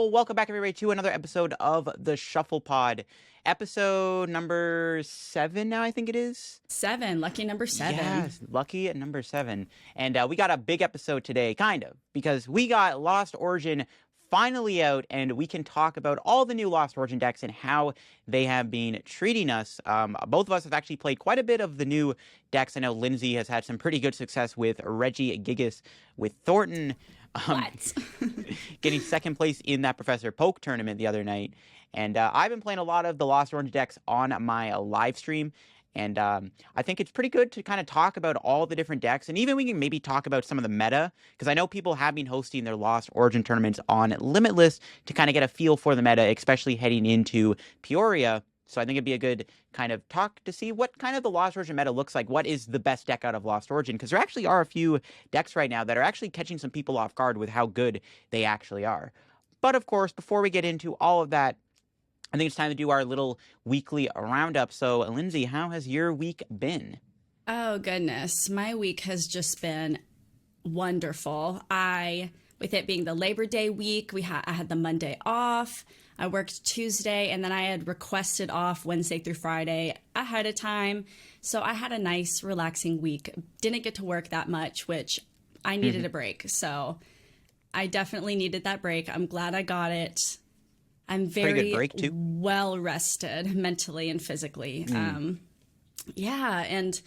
Yo, welcome back everybody to another episode of the Shuffle Pod. Episode number 7 now, I think it is. 7, lucky number 7. Yes, lucky at number 7. And we got a big episode today, kind of, because we got Lost Origin finally out, and we can talk about all the new Lost Origin decks and how they have been treating us. Both of us have actually played quite a bit of the new decks. I know Lindsay has had some pretty good success with Reggie, Gigas, with Thornton. Getting second place in that Professor Poke tournament the other night. And I've been playing a lot of the Lost Orange decks on my live stream. And I think it's pretty good to kind of talk about all the different decks. And even we can maybe talk about some of the meta. Because I know people have been hosting their Lost Origin tournaments on Limitless to kind of get a feel for the meta, especially heading into Peoria. So I think it'd be a good kind of talk to see what kind of the Lost Origin meta looks like. What is the best deck out of Lost Origin? Because there actually are a few decks right now that are actually catching some people off guard with how good they actually are. But of course, before we get into all of that, I think it's time to do our little weekly roundup. So Lindsay, how has your week been? Oh, goodness. My week has just been wonderful. With it being the Labor Day week, I had the Monday off. I worked Tuesday, and then I had requested off Wednesday through Friday ahead of time. So I had a nice, relaxing week. Didn't get to work that much, which I needed a break. So I definitely needed that break. I'm glad I got it. I'm very well rested mentally and physically. Yeah, and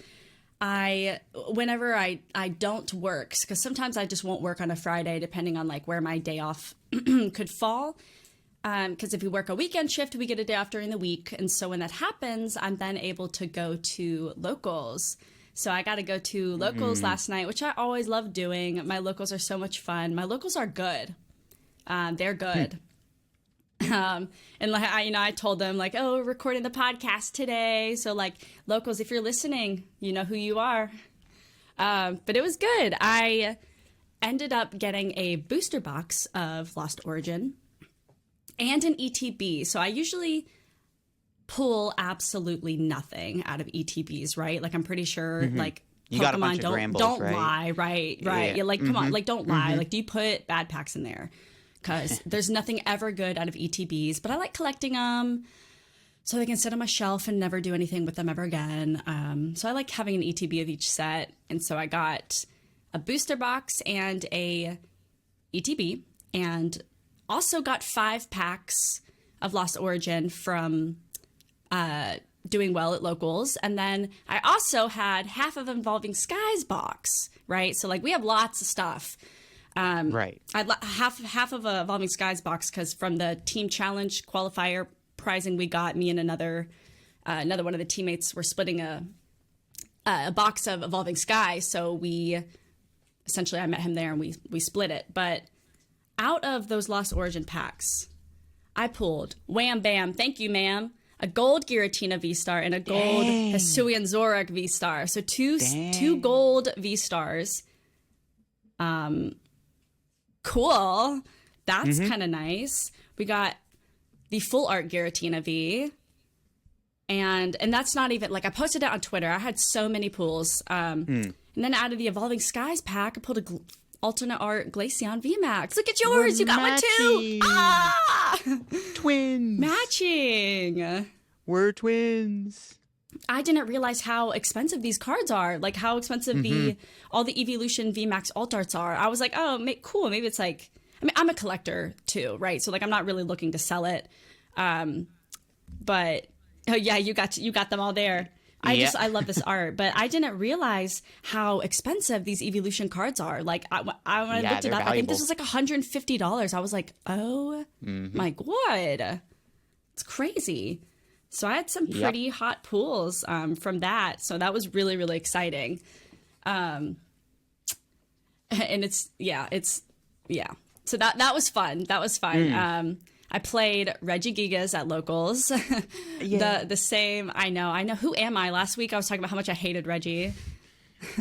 whenever I don't work, because sometimes I just won't work on a Friday depending on like where my day off could fall. Because if we work a weekend shift, we get a day off during the week. And so when that happens, I'm then able to go to locals. So I got to go to locals last night, which I always love doing. My locals are so much fun. My locals are good. They're good. And like, I told them like, oh, we're recording the podcast today. So like locals, if you're listening, you know who you are. But it was good. I ended up getting a booster box of Lost Origin and an ETB. So I usually pull absolutely nothing out of ETBs, right? Like I'm pretty sure like you Pokemon got a bunch of don't right? lie, right? Yeah, like come on, like don't lie. Like do you put bad packs in there? Because there's nothing ever good out of ETBs, but I like collecting them so they can sit on my shelf and never do anything with them ever again. So I like having an ETB of each set. And so I got a booster box and a ETB, and also got 5 packs of Lost Origin from doing well at locals. And then I also had half of Evolving Skies box, right? So like we have lots of stuff. Right. I'd half of a Evolving Skies box because from the team challenge qualifier prizing we got, me and another one of the teammates were splitting a box of Evolving Skies. So I met him there and we split it. But out of those Lost Origin packs, I pulled wham bam, thank you ma'am, a gold Giratina V-Star and a gold Hisuian Zorak V-Star. So two gold V-Stars. Cool. That's kind of nice. We got the full art Giratina V. And that's not even, like I posted it on Twitter. I had so many pulls. And then out of the Evolving Skies pack, I pulled a alternate art Glaceon VMAX. Look at yours. You got one too. Ah! Twins. Matching. We're twins. I didn't realize how expensive these cards are, like how expensive all the Evolution VMAX alt arts are. I was like, oh, cool. Maybe it's like, I mean, I'm a collector too, right? So like, I'm not really looking to sell it. But oh yeah, you got them all there. I love this art, but I didn't realize how expensive these Evolution cards are. Like when I looked it up, valuable. I think this was like $150. I was like, oh my God, it's crazy. So I had some pretty hot pulls from that. So that was really, really exciting. And So that was fun. That was fun. I played Reggie Gigas at locals. The same. I know. Who am I? Last week I was talking about how much I hated Reggie.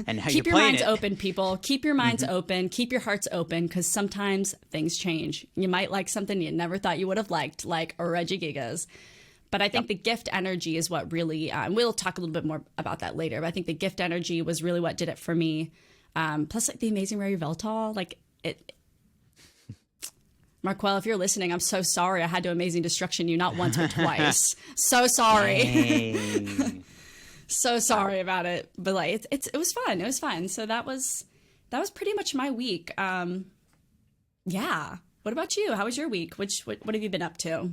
And how Keep your minds open, people. Keep your minds open. Keep your hearts open, because sometimes things change. You might like something you never thought you would have liked, like Reggie Gigas. But I think the gift energy is what really, we'll talk a little bit more about that later, but I think the gift energy was really what did it for me. Plus, like, the amazing rare Yveltal, like, it, Marquel, if you're listening, I'm so sorry. I had to Amazing Destruction you not once but twice. So sorry. Dang. So sorry about it. But like it was fun. It was fun. So that was pretty much my week. Yeah. What about you? How was your week? What have you been up to?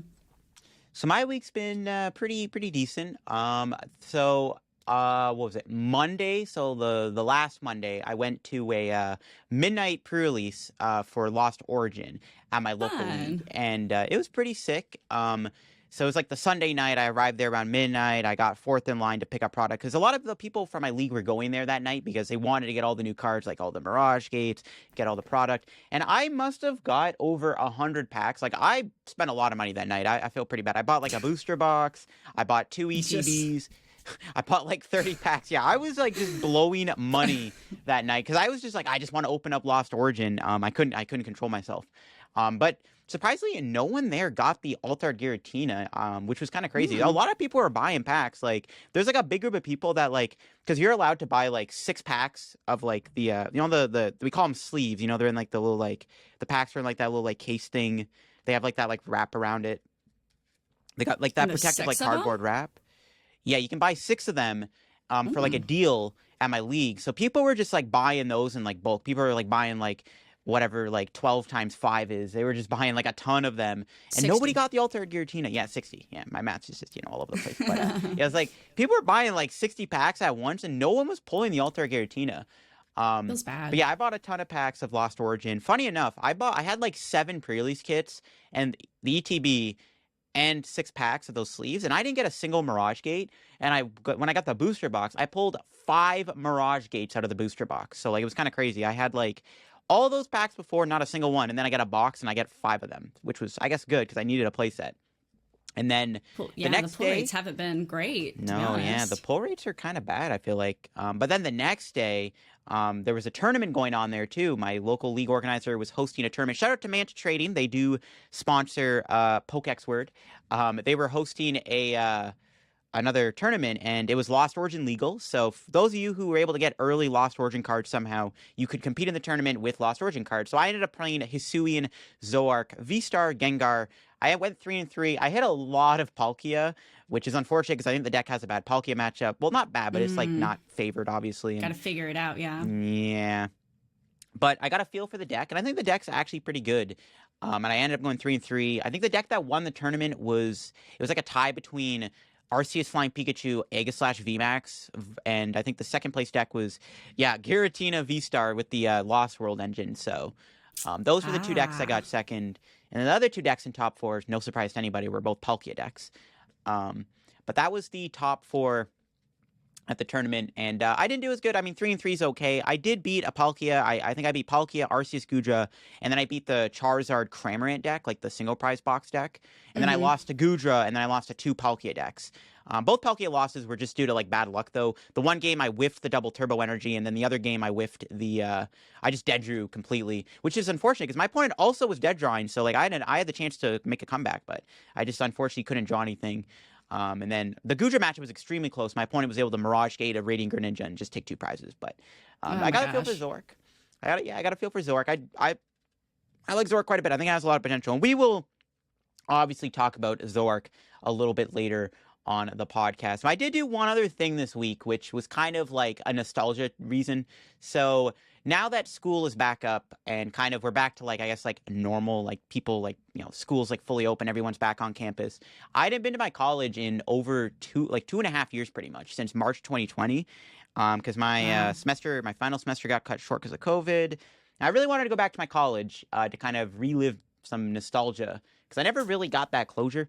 So my week's been pretty decent. What was it? Monday. So the last Monday, I went to a midnight pre-release for Lost Origin at my local league, and it was pretty sick. So it was like the Sunday night. I arrived there around midnight. I got fourth in line to pick up product because a lot of the people from my league were going there that night because they wanted to get all the new cards, like all the Mirage Gates, get all the product. And I must have got over 100 packs. Like I spent a lot of money that night. I feel pretty bad. I bought like a booster box. I bought 2 ETBs. I bought like 30 packs. Yeah, I was like just blowing money that night because I was just like, I just want to open up Lost Origin. I couldn't control myself. But surprisingly, no one there got the altered Giratina, which was kind of crazy. A lot of people were buying packs. Like, there's like a big group of people that like, because you're allowed to buy like 6 packs of like the, the we call them sleeves. You know, they're in like the little like the packs are in like that little like case thing. They have like that like wrap around it. They got like that protective like cardboard wrap. Yeah, you can buy 6 of them for like a deal at my league. So people were just like buying those in like bulk. People were like buying like whatever like 12 times 5 is. They were just buying like a ton of them. And 60. Nobody got the altered Giratina. Yeah, 60. Yeah, my math's just, all over the place. But yeah, it was like people were buying like 60 packs at once and no one was pulling the altered Giratina. Feels bad. But yeah, I bought a ton of packs of Lost Origin. Funny enough, I had like 7 pre-release kits and the ETB and 6 packs of those sleeves, and I didn't get a single Mirage Gate. And when I got the booster box, I pulled 5 Mirage Gates out of the booster box. So like it was kind of crazy. I had like all those packs before, not a single one, and then I got a box and I get 5 of them, which was I guess good because I needed a playset. And then the next pull day, rates haven't been great. No, yeah, the pull rates are kind of bad, I feel like. But then the next day, there was a tournament going on there too. My local league organizer was hosting a tournament. Shout out to Manta Trading. They do sponsor Pokex Word. They were hosting another tournament, and it was Lost Origin legal. So for those of you who were able to get early Lost Origin cards somehow, you could compete in the tournament with Lost Origin cards. So I ended up playing Hisuian, Zorak, V-Star, Gengar. I went 3-3. I hit a lot of Palkia, which is unfortunate because I think the deck has a bad Palkia matchup. Well, not bad, but it's like not favored, obviously. Got to figure it out, yeah. Yeah. But I got a feel for the deck, and I think the deck's actually pretty good. And I ended up going 3-3. I think the deck that won the tournament was like a tie between Arceus Flying Pikachu, Aegislash VMAX, and I think the second place deck was, Giratina V-Star with the Lost World engine. So those were the 2 decks I got second. And the other 2 decks in top 4, no surprise to anybody, were both Palkia decks. But that was the top 4 at the tournament, and I didn't do as good. I mean, 3-3 is okay. I did beat a Palkia. I think I beat Palkia, Arceus, Goodra, and then I beat the Charizard Cramorant deck, like the single prize box deck. And then I lost to Goodra, and then I lost to 2 Palkia decks. Both Palkia losses were just due to like bad luck, though. The one game I whiffed the double turbo energy, and then the other game I whiffed the I just dead drew completely, which is unfortunate because my opponent also was dead drawing. So like I had the chance to make a comeback, but I just unfortunately couldn't draw anything. And then the Goodra matchup was extremely close. My opponent was able to Mirage Gate a Radiant Greninja and just take 2 prizes. But I got a feel for Zork. I got a feel for Zork. I like Zork quite a bit. I think it has a lot of potential, and we will obviously talk about Zork a little bit later on the podcast. I did do one other thing this week, which was kind of like a nostalgia reason. So now that school is back up and kind of we're back to like, I guess like normal, like people like, school's like fully open, everyone's back on campus. I hadn't been to my college in over 2.5 years pretty much, since March 2020. Because my my final semester got cut short because of COVID. And I really wanted to go back to my college to kind of relive some nostalgia because I never really got that closure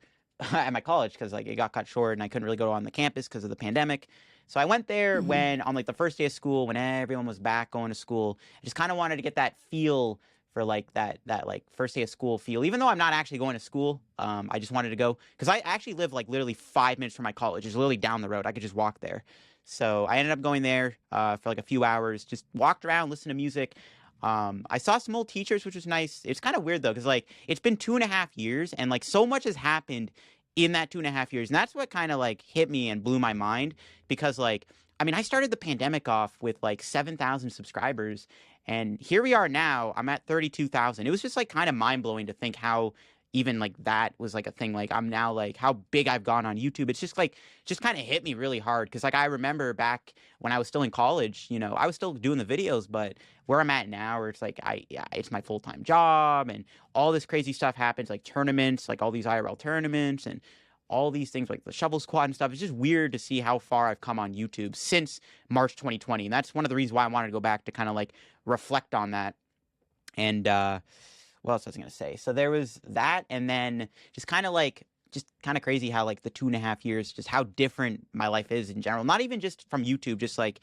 at my college because like it got cut short and I couldn't really go on the campus because of the pandemic. So I went there when on like the first day of school, when everyone was back going to school. I just kind of wanted to get that feel for like that like first day of school feel, even though I'm not actually going to school. I just wanted to go because I actually live like literally 5 minutes from my college. It's literally down the road. I could just walk there. So I ended up going there for like a few hours, just walked around, listened to music. I saw some old teachers, which was nice. It's kind of weird though, because like it's been 2.5 years and like so much has happened in that 2.5 years. And that's what kind of like hit me and blew my mind because like, I mean, I started the pandemic off with like 7,000 subscribers And here we are now. I'm at 32,000. It was just like kind of mind blowing to think how even like that was like a thing. Like I'm now like how big I've gone on YouTube. It's just like just kind of hit me really hard because like I remember back when I was still in college, you know, I was still doing the videos, but where I'm at now, where it's like it's my full-time job and all this crazy stuff happens, like tournaments, like all these IRL tournaments and all these things like the Shuffle Squad and stuff. It's just weird to see how far I've come on YouTube since March 2020. And that's one of the reasons why I wanted to go back to kind of like reflect on that. And what else was I going to say? So there was that, and then just kind of crazy how like the 2.5 years, just how different my life is in general. Not even just from YouTube, just like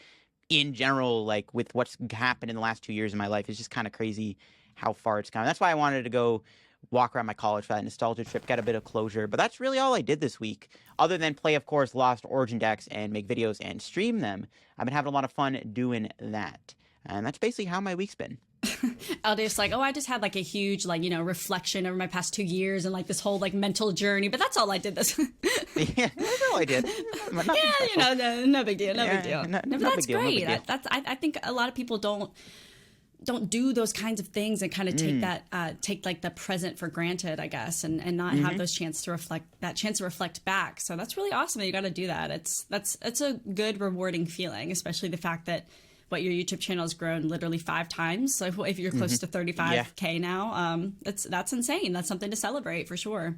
in general, like with what's happened in the last 2 years of my life. It's just kind of crazy how far it's come. That's why I wanted to go walk around my college for that nostalgia trip, get a bit of closure. But that's really all I did this week, other than play, of course, Lost Origin decks and make videos and stream them. I've been having a lot of fun doing that. And that's basically how my week's been. LDF's like, oh, I just had like a huge, like, you know, reflection over my past 2 years and like this whole like mental journey. But that's all I did this. Yeah, that's all I did. Yeah, you know, no big deal. No big deal. No, but that's great. I think a lot of people don't do those kinds of things and kind of take like the present for granted, I guess, and not have those chance to reflect back. So that's really awesome that you got to do that. It's a good, rewarding feeling, especially the fact that what your YouTube channel has grown literally 5 times. So if you're close to 35K now, that's insane. That's something to celebrate for sure.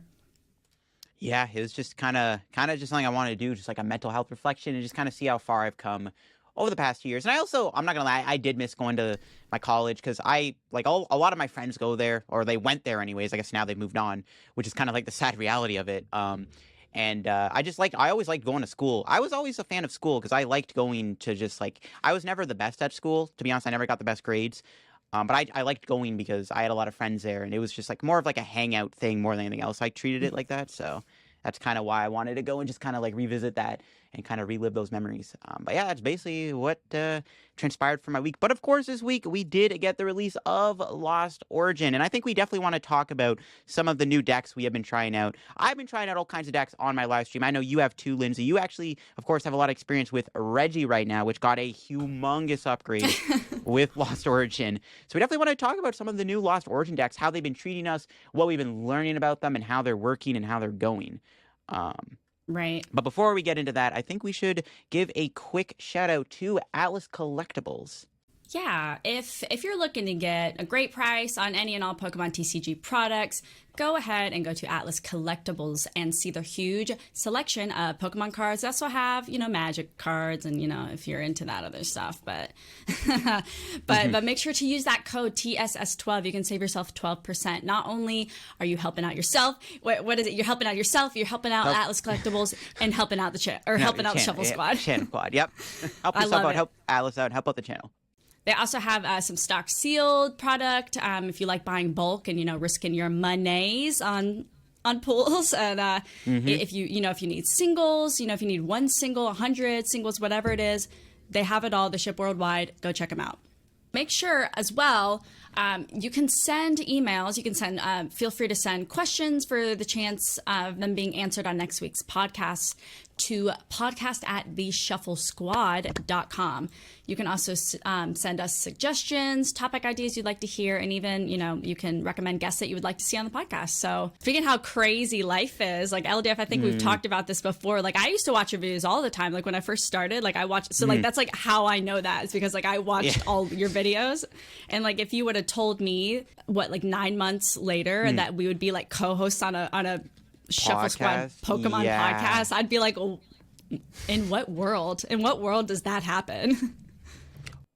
Yeah, it was just kind of just something I wanted to do, just like a mental health reflection and just kind of see how far I've come over the past 2 years. And I also, I'm not gonna lie, I did miss going to my college because a lot of my friends go there, or they went there anyways. I guess now they've moved on, which is kind of like the sad reality of it. I always liked going to school. I was always a fan of school because I liked going to just like, I was never the best at school. To be honest, I never got the best grades. But I liked going because I had a lot of friends there, and it was just like more of like a hangout thing more than anything else. I treated it like that. So that's kind of why I wanted to go and just kind of like revisit that and kind of relive those memories. But yeah, that's basically what transpired for my week. But of course, this week we did get the release of Lost Origin, and I think we definitely want to talk about some of the new decks we have been trying out. I've been trying out all kinds of decks on my live stream. I know you have too, Lindsay. You actually, of course, have a lot of experience with Reggie right now, which got a humongous upgrade with Lost Origin. So we definitely want to talk about some of the new Lost Origin decks, how they've been treating us, what we've been learning about them, and how they're working and how they're going. Right. But before we get into that, I think we should give a quick shout out to Atlas Collectibles. Yeah, if you're looking to get a great price on any and all Pokemon TCG products, go ahead and go to Atlas Collectibles and see their huge selection of Pokemon cards. They also have, Magic cards and, if you're into that other stuff. But but make sure to use that code TSS12. You can save yourself 12%. Not only are you helping out yourself, what is it? You're helping out yourself, you're helping out Atlas Collectibles, and helping out the helping out the Shuffle Squad. Channel Squad, yep. Help yourself out, help Atlas out, help out the channel. They also have some stock sealed product if you like buying bulk and risking your monies on pools, and if you need singles, if you need one single, 100 singles, whatever it is, they have it all. They ship worldwide. Go check them out. Make sure as well, you can send emails. You can send, feel free to send questions for the chance of them being answered on next week's podcast to podcast@theshufflesquad.com. You can also send us suggestions, topic ideas you'd like to hear, and even, you can recommend guests that you would like to see on the podcast. So speaking how crazy life is, like LDF, I think we've talked about this before. Like I used to watch your videos all the time. Like when I first started, like I watched, so like that's like how I know that is because like I watched all your videos. And like if you would have told me like 9 months later that we would be like co-hosts on a Shuffle Squad Pokemon podcast, I'd be like, oh, in what world? In what world does that happen?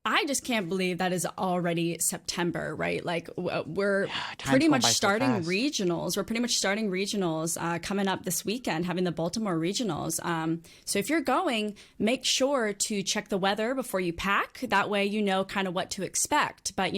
I just can't believe that is already September, right? Like we're pretty much starting regionals. We're pretty much starting regionals coming up this weekend, having the Baltimore regionals. So if you're going, make sure to check the weather before you pack. That way you know kind of what to expect. But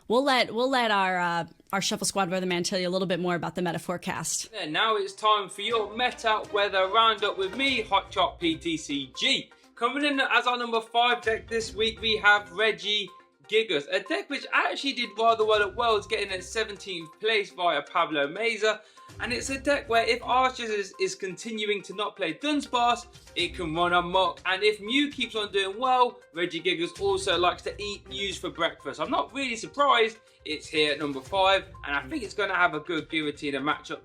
we'll let our Shuffle Squad weatherman tell you a little bit more about the meta forecast. And now it's time for your meta weather roundup with me, Hotshot PTCG. Coming in as our number 5 deck this week, we have Reggie Gigas, a deck which actually did rather well at Worlds, getting at 17th place via Pablo Meza. And it's a deck where if Arceus is continuing to not play Dunsparce, it can run amok. And if Mew keeps on doing well, Reggie Giggles also likes to eat Mews for breakfast. I'm not really surprised it's here at number 5, and I think it's going to have a good Giratina matchup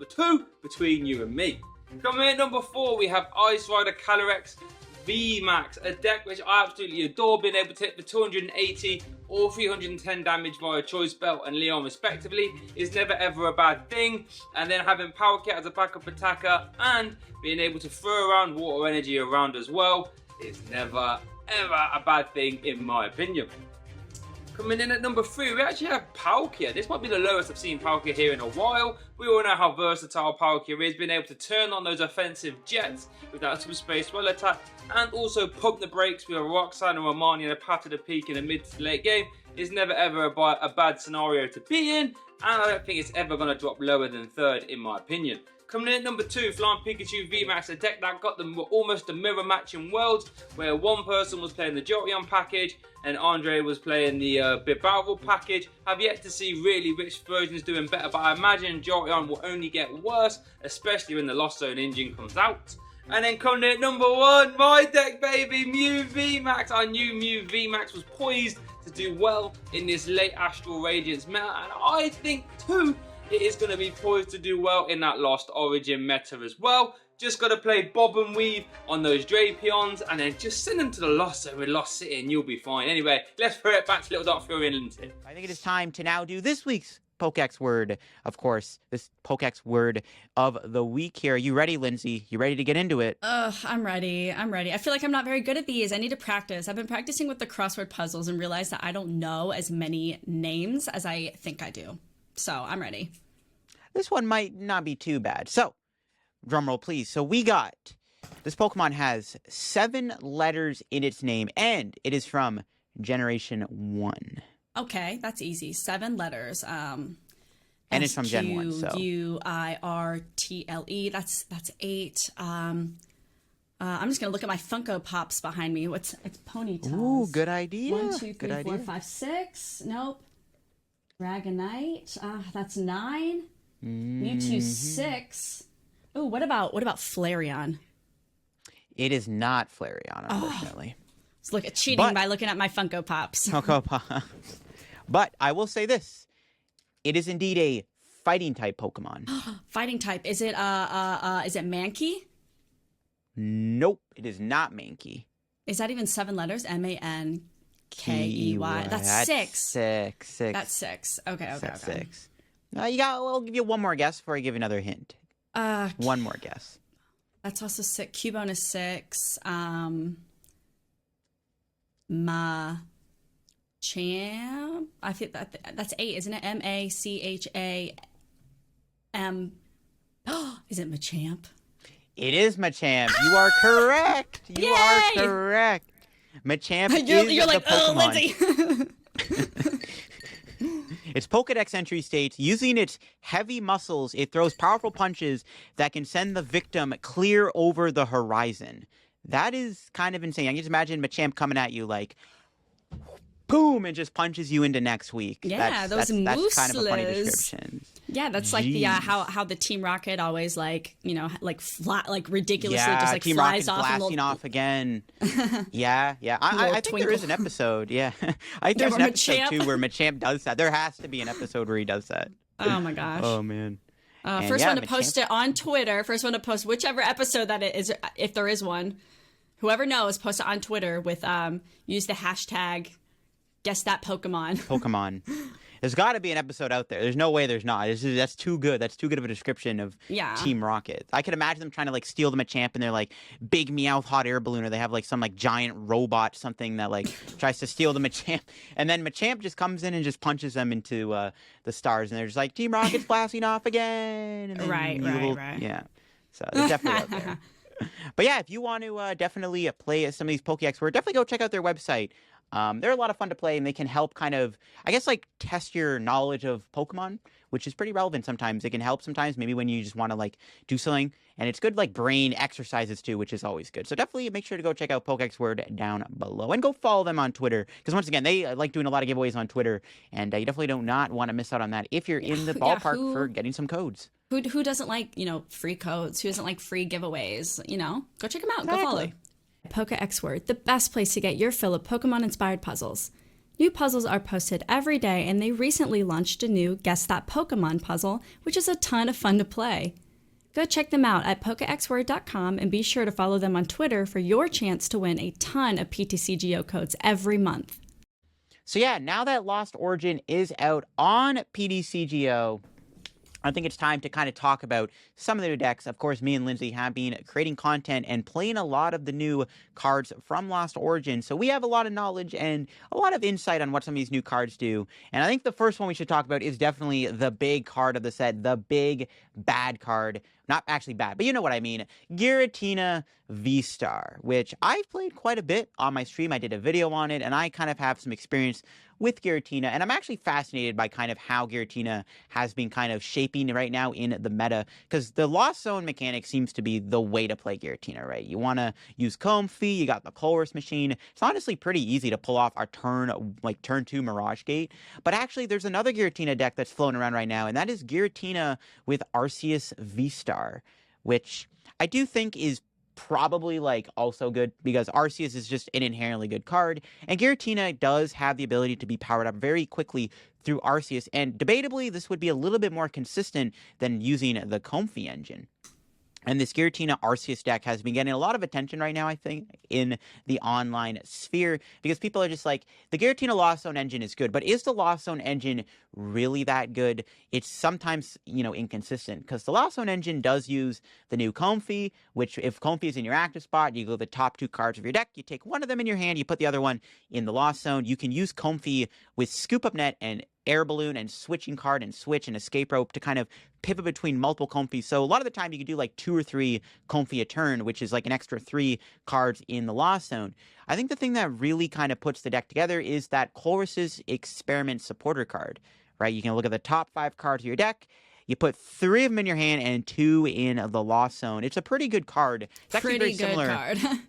between you and me. Coming in at number 4, we have Ice Rider Calyrex VMAX, a deck which I absolutely adore, being able to hit for 280 or 310 damage via Choice Belt and Leon respectively is never ever a bad thing. And then having Palkia as a backup attacker and being able to throw around water energy around as well is never ever a bad thing in my opinion. Coming in at number 3, we actually have Palkia. This might be the lowest I've seen Palkia here in a while. We all know how versatile Palkia is, being able to turn on those offensive jets with that super space swell attack and also pump the brakes with a Roxanne or Armani and a pat to the peak in the mid to late game is never ever a bad scenario to be in, and I don't think it's ever going to drop lower than 3rd in my opinion. Coming in at number 2, Flying Pikachu VMAX, a deck that got them almost a mirror match in Worlds, where one person was playing the Jolteon package and Andre was playing the Bibarel package. Have yet to see really which version's doing better, but I imagine Jolteon will only get worse, especially when the Lost Zone engine comes out. And then coming in at number 1, my deck baby, Mew VMAX. I knew Mew VMAX was poised to do well in this late Astral Radiance meta, and I think too it is going to be poised to do well in that Lost Origin meta as well. Just got to play Bob and Weave on those Drapions and then just send them to the Lost Zone with Lost City and you'll be fine. Anyway, let's throw it back to Little Dark Fury and Linty. I think it is time to now do this week's Pokex word, of course, this Pokex word of the week here. Are you ready, Lindsay? You ready to get into it? I'm ready. I feel like I'm not very good at these. I need to practice. I've been practicing with the crossword puzzles and realized that I don't know as many names as I think I do. So I'm ready. This one might not be too bad. So, drumroll please. So we got, this Pokemon has 7 letters in its name, and it is from Generation 1. Okay, that's easy. 7 letters. And it's from Gen 1, so. Squirtle. That's 8. I'm just gonna look at my Funko Pops behind me. It's Ponytails. Ooh, good idea. 1, 2, 3, good 4, idea. 5, 6. Nope. Dragonite. That's 9. Mewtwo 6. Ooh, what about Flareon? It is not Flareon, unfortunately. Let's look at cheating by looking at my Funko Pops. Funko Pops. But I will say this. It is indeed a fighting type Pokemon. Fighting type. Is it Mankey? Nope, it is not Mankey. Is that even 7 letters? Mankey. That's 6. 6. That's 6. Okay. That's 6. I'll give you one more guess before I give you another hint. One more guess. That's also 6. Cubone is 6. Machamp. I think that's 8, isn't it? M-A-C-H-A-M. Is it Machamp? It is Machamp. You are correct. You are correct. Machamp is the Pokemon. Lindsay. Its Pokedex entry states, using its heavy muscles, it throws powerful punches that can send the victim clear over the horizon. That is kind of insane. I can just imagine Machamp coming at you like, boom, and just punches you into next week. Yeah, that's kind of a funny description. Yeah, that's like the how the Team Rocket always ridiculously just Team flies Rocket's off blasting off again. Yeah. I think there is an episode. Yeah, I think there's an episode too where Machamp does that. There has to be an episode where he does that. Oh my gosh. Oh man. First one to post it on Twitter. First one to post whichever episode that it is, if there is one. Whoever knows, post it on Twitter with use the hashtag guess that Pokemon. There's got to be an episode out there. There's no way there's not. That's too good. That's too good of a description of Team Rocket. I could imagine them trying to steal the Machamp and they're like big Meowth hot air balloon, or they have some giant robot something that tries to steal the Machamp, and then Machamp just comes in and just punches them into the stars, and they're just like, Team Rocket's blasting off again. And then right. Yeah. So they're definitely out there. But yeah, if you want to definitely play some of these Pokex, definitely go check out their website. They're a lot of fun to play, and they can help kind of, I guess, like test your knowledge of Pokemon, which is pretty relevant sometimes. It can help sometimes, maybe when you just want to like do something, and it's good like brain exercises too, which is always good. So definitely make sure to go check out Pokex Word down below, and go follow them on Twitter, because once again, they like doing a lot of giveaways on Twitter, and you definitely do not want to miss out on that if you're in the ballpark for getting some codes. Who doesn't like, free codes? Who doesn't like free giveaways? Go check them out. Exactly. Go follow. Pokex Word, the best place to get your fill of Pokemon-inspired puzzles. New puzzles are posted every day, and they recently launched a new Guess That Pokemon puzzle, which is a ton of fun to play. Go check them out at pokexword.com, and be sure to follow them on Twitter for your chance to win a ton of PTCGO codes every month. So yeah, now that Lost Origin is out on PTCGO, I think it's time to kind of talk about some of the new decks. Of course, me and Lindsay have been creating content and playing a lot of the new cards from Lost Origin, so we have a lot of knowledge and a lot of insight on what some of these new cards do. And I think the first one we should talk about is definitely the big card of the set, the big bad card. Not actually bad, but you know what I mean. Giratina V-Star, which I've played quite a bit on my stream. I did a video on it, and I kind of have some experience with Giratina, and I'm actually fascinated by kind of how Giratina has been kind of shaping right now in the meta, because the Lost Zone mechanic seems to be the way to play Giratina, right? You want to use Comfey, you got the Colress machine. It's honestly pretty easy to pull off our turn 2 Mirage Gate, but actually there's another Giratina deck that's floating around right now, and that is Giratina with Arceus V-Star, which I do think is probably like also good, because Arceus is just an inherently good card, and Giratina does have the ability to be powered up very quickly through Arceus, and debatably this would be a little bit more consistent than using the Comfey engine. And this Giratina Arceus deck has been getting a lot of attention right now, I think, in the online sphere, because people are just like, the Giratina Lost Zone engine is good, but is the Lost Zone engine really that good? It's sometimes, inconsistent, because the Lost Zone engine does use the new Comfey, which if Comfey is in your active spot, you go the top 2 cards of your deck, you take one of them in your hand, you put the other one in the Lost Zone. You can use Comfey with Scoop Up Net and Air Balloon and Switching Card and Switch and Escape Rope to kind of pivot between multiple Comfeys. So a lot of the time you can do like 2 or 3 Comfey a turn, which is like an extra 3 cards in the Lost Zone. I think the thing that really kind of puts the deck together is that Colress's Experiment Supporter card, right? You can look at the top 5 cards of your deck. You put 3 of them in your hand and 2 in the Lost Zone. It's a pretty good card. It's actually very similar. Pretty good card.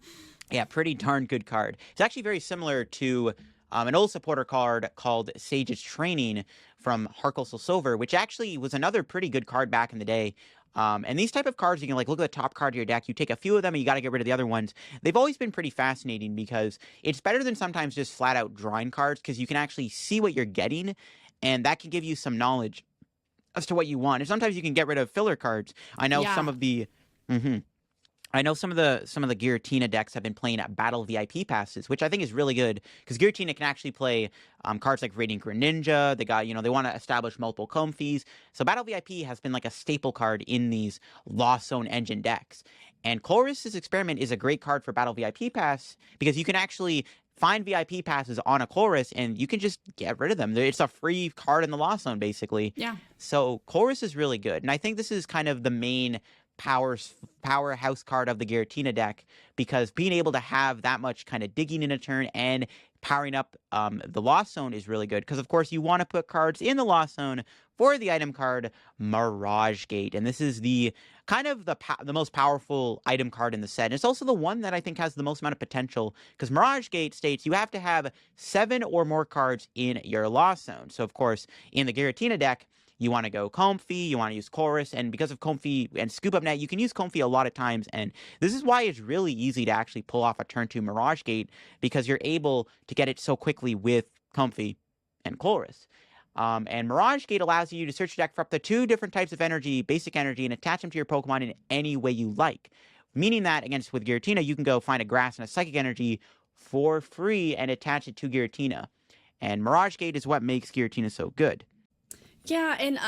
Yeah, pretty darn good card. It's actually very similar to an old supporter card called Sage's Training from Harkle Silver, which actually was another pretty good card back in the day. And these type of cards, you can like look at the top card of your deck, you take a few of them and you got to get rid of the other ones. They've always been pretty fascinating, because it's better than sometimes just flat out drawing cards, because you can actually see what you're getting, and that can give you some knowledge as to what you want. And sometimes you can get rid of filler cards. I know some of the... I know some of the Giratina decks have been playing at Battle VIP passes, which I think is really good, because Giratina can actually play cards like Radiant Greninja. They got, they want to establish multiple Comfeys. So Battle VIP has been like a staple card in these Lost Zone engine decks. And Colress's Experiment is a great card for Battle VIP pass, because you can actually find VIP passes on a Colress and you can just get rid of them. It's a free card in the Lost Zone, basically. Yeah. So Colress is really good. And I think this is kind of the main powerhouse card of the Giratina deck, because being able to have that much kind of digging in a turn and powering up the Lost Zone is really good, because of course you want to put cards in the Lost Zone for the item card Mirage Gate, and this is the kind of the most powerful item card in the set. And it's also the one that I think has the most amount of potential, because Mirage Gate states you have to have 7 or more cards in your Lost Zone. So of course in the Giratina deck, you want to go Comfey, you want to use Colress, and because of Comfey and Scoop Up Net, you can use Comfey a lot of times, and this is why it's really easy to actually pull off a turn 2 Mirage Gate, because you're able to get it so quickly with Comfey and Colress. And Mirage Gate allows you to search your deck for up to 2 different types of energy, basic energy, and attach them to your Pokemon in any way you like. Meaning that, against with Giratina, you can go find a Grass and a Psychic Energy for free and attach it to Giratina. And Mirage Gate is what makes Giratina so good. Yeah, and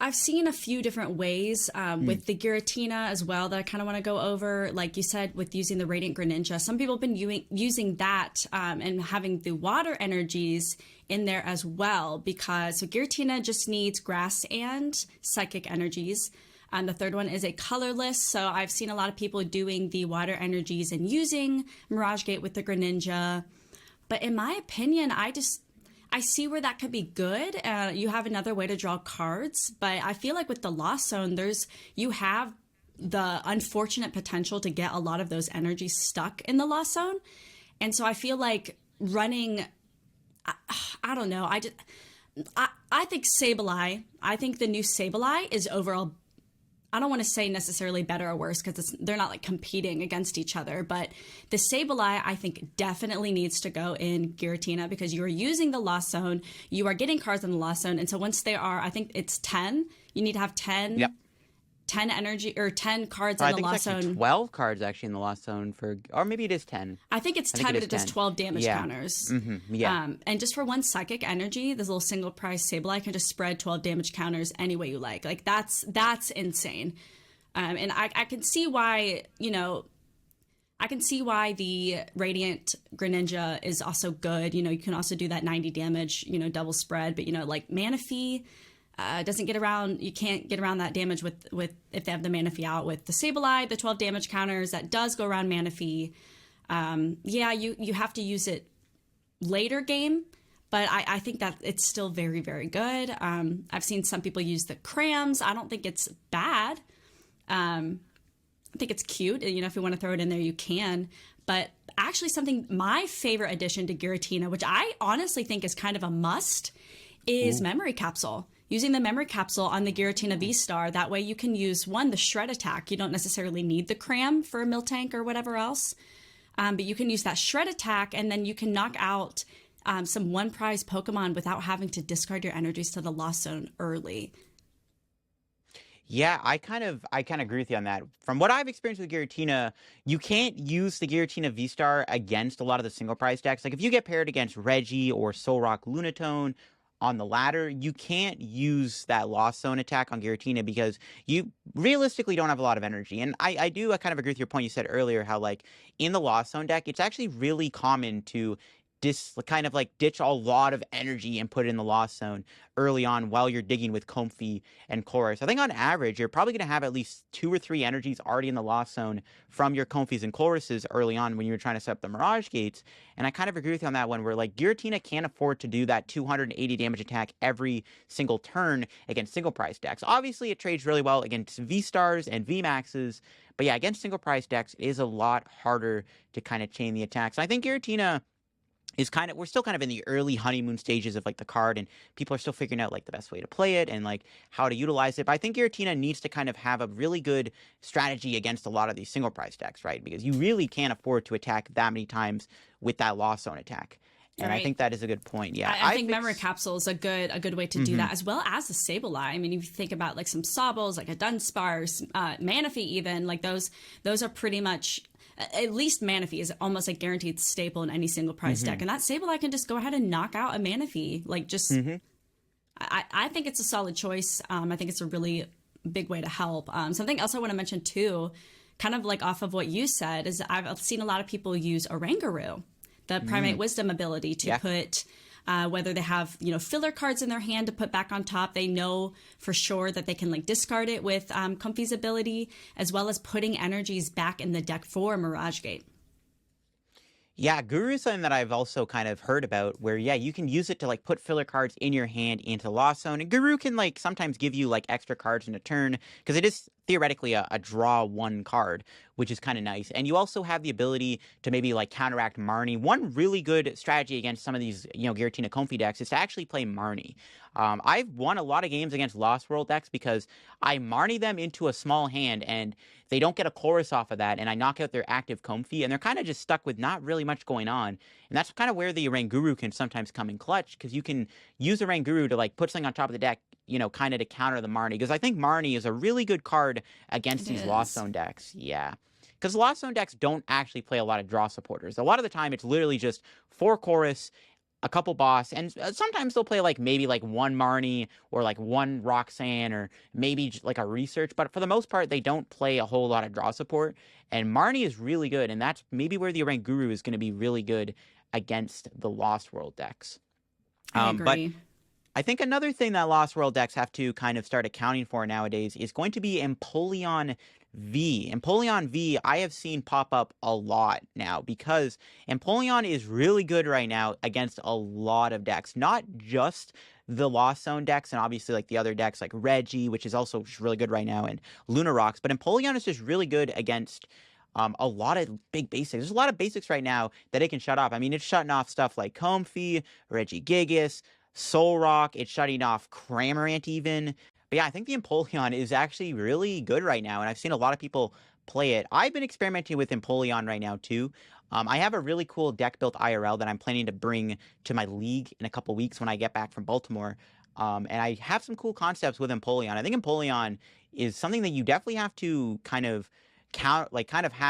I've seen a few different ways with the Giratina as well that I kind of want to go over. Like you said, with using the Radiant Greninja, some people have been using that and having the water energies in there as well, because so Giratina just needs grass and psychic energies. And the third one is a colorless. So I've seen a lot of people doing the water energies and using Mirage Gate with the Greninja. But in my opinion, I see where that could be good. You have another way to draw cards, but I feel like with the Lost Zone, you have the unfortunate potential to get a lot of those energies stuck in the Lost Zone. And so I feel like running, I don't know. I think Sableye, I think the new Sableye is overall, I don't want to say necessarily better or worse because they're not like competing against each other, but the Sableye I think definitely needs to go in Giratina because you're using the Lost Zone, you are getting cards in the Lost Zone, and so once they are, I think it's 10, you need to have 10. Yep. 10 energy or 10 cards in the Lost Zone. 12 cards actually in the Lost Zone or maybe it is 10. I think it's 10, but it does 12 damage counters. Yeah. And just for one psychic energy, this little single price Sableye can just spread 12 damage counters any way you like. Like that's insane. And I can see why, I can see why the Radiant Greninja is also good. You can also do that 90 damage, double spread, but like Manaphy, doesn't get around. You can't get around that damage with if they have the Manaphy out with the Sableye, the 12 damage counters that does go around Manaphy. You have to use it later game, but I think that it's still very, very good. I've seen some people use the crams. I don't think it's bad. I think it's cute. If you want to throw it in there, you can. But actually, my favorite addition to Giratina, which I honestly think is kind of a must, is Memory Capsule. Using the Memory Capsule on the Giratina V-Star, that way you can use, the Shred Attack. You don't necessarily need the Cram for a Miltank or whatever else, but you can use that Shred Attack, and then you can knock out some one-prize Pokemon without having to discard your energies to the Lost Zone early. Yeah, I kind of agree with you on that. From what I've experienced with Giratina, you can't use the Giratina V-Star against a lot of the single prize decks. Like if you get paired against Reggie or Zorak Lunatone, on the ladder, you can't use that Lost Zone attack on Giratina because you realistically don't have a lot of energy. And I kind of agree with your point you said earlier, how like in the Lost Zone deck, it's actually really common to ditch a lot of energy and put it in the Lost Zone early on while you're digging with Comfey and Chorus. I think on average, you're probably going to have at least 2 or 3 energies already in the Lost Zone from your Comfeys and Choruses early on when you're trying to set up the Mirage Gates. And I kind of agree with you on that one where like Giratina can't afford to do that 280 damage attack every single turn against single price decks. Obviously, it trades really well against V-Stars and V-Maxes, but yeah, against single price decks, it is a lot harder to kind of chain the attacks. And I think Giratina we're still kind of in the early honeymoon stages of like the card, and people are still figuring out like the best way to play it and like how to utilize it. But I think Giratina needs to kind of have a really good strategy against a lot of these single price decks, right? Because you really can't afford to attack that many times with that Lost Zone attack. And I think that is a good point. Yeah, I think Memory Capsule is a good way to do that, as well as the Sableye. I mean, if you think about like some Sobbles, like a Dunsparce, Manaphy, even like those are pretty much. At least Manaphy is almost a guaranteed staple in any single price deck, and that Sableye can just go ahead and knock out a Manaphy. Like just, I think it's a solid choice. I think it's a really big way to help. Something else I want to mention too, kind of like off of what you said, is I've seen a lot of people use Oranguru, the Primate Wisdom ability to put. Whether they have, filler cards in their hand to put back on top, they know for sure that they can like discard it with Comfey's ability, as well as putting energies back in the deck for Mirage Gate. Yeah, Guru is something that I've also kind of heard about where, you can use it to like put filler cards in your hand into the Lost Zone. And Guru can like sometimes give you like extra cards in a turn because it is theoretically a draw one card, which is kind of nice. And you also have the ability to maybe like counteract Marnie. One really good strategy against some of these, Giratina Comfey decks is to actually play Marnie. I've won a lot of games against Lost World decks because I Marnie them into a small hand and they don't get a chorus off of that, and I knock out their active Comfey, and they're kind of just stuck with not really much going on. And that's kind of where the Oranguru can sometimes come in clutch, because you can use Oranguru to like put something on top of the deck, kind of to counter the Marnie. Because I think Marnie is a really good card against these Lost Zone decks. Yeah. Because Lost Zone decks don't actually play a lot of draw supporters. A lot of the time, it's literally just 4 chorus, a couple boss, and sometimes they'll play like maybe like 1 Marnie or like 1 Roxanne or maybe like a research, but for the most part they don't play a whole lot of draw support, and Marnie is really good, and that's maybe where the Oranguru is going to be really good against the Lost World decks. I agree. I think another thing that Lost World decks have to kind of start accounting for nowadays is going to be Empoleon V. Empoleon V, I have seen pop up a lot now because Empoleon is really good right now against a lot of decks, not just the Lost Zone decks and obviously like the other decks like Reggie, which is also just really good right now, and Lunarocks, but Empoleon is just really good against a lot of big basics. There's a lot of basics right now that it can shut off. I mean, it's shutting off stuff like Comfey, Regigigas, Solrock, it's shutting off Cramorant even. But yeah, I think the Empoleon is actually really good right now, and I've seen a lot of people play it. I've been experimenting with Empoleon right now too. I have a really cool deck built IRL that I'm planning to bring to my league in a couple weeks when I get back from Baltimore. And I have some cool concepts with Empoleon. I think Empoleon is something that you definitely have to kind of have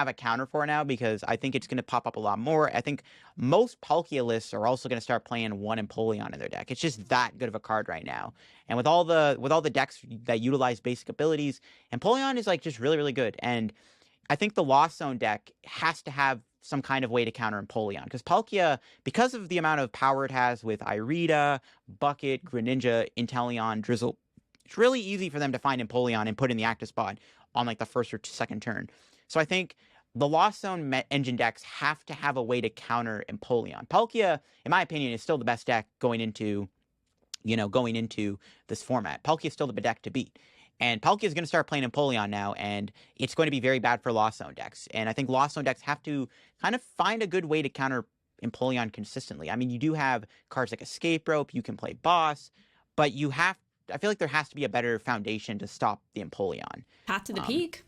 a counter for now, because I think it's going to pop up a lot more. I think most Palkia lists are also going to start playing one Empoleon in their deck. It's just that good of a card right now. And with all the decks that utilize basic abilities, Empoleon is like just really, really good. And I think the Lost Zone deck has to have some kind of way to counter Empoleon, because Palkia, because of the amount of power it has with Irida, Bucket, Greninja, Inteleon, Drizzle, it's really easy for them to find Empoleon and put in the active spot on like the first or second turn. So I think the Lost Zone engine decks have to have a way to counter Empoleon. Palkia, in my opinion, is still the best deck going into this format. Palkia is still the deck to beat. And Palkia is going to start playing Empoleon now, and it's going to be very bad for Lost Zone decks. And I think Lost Zone decks have to kind of find a good way to counter Empoleon consistently. I mean, you do have cards like Escape Rope, you can play Boss, but I feel like there has to be a better foundation to stop the Empoleon. Path to the Peak.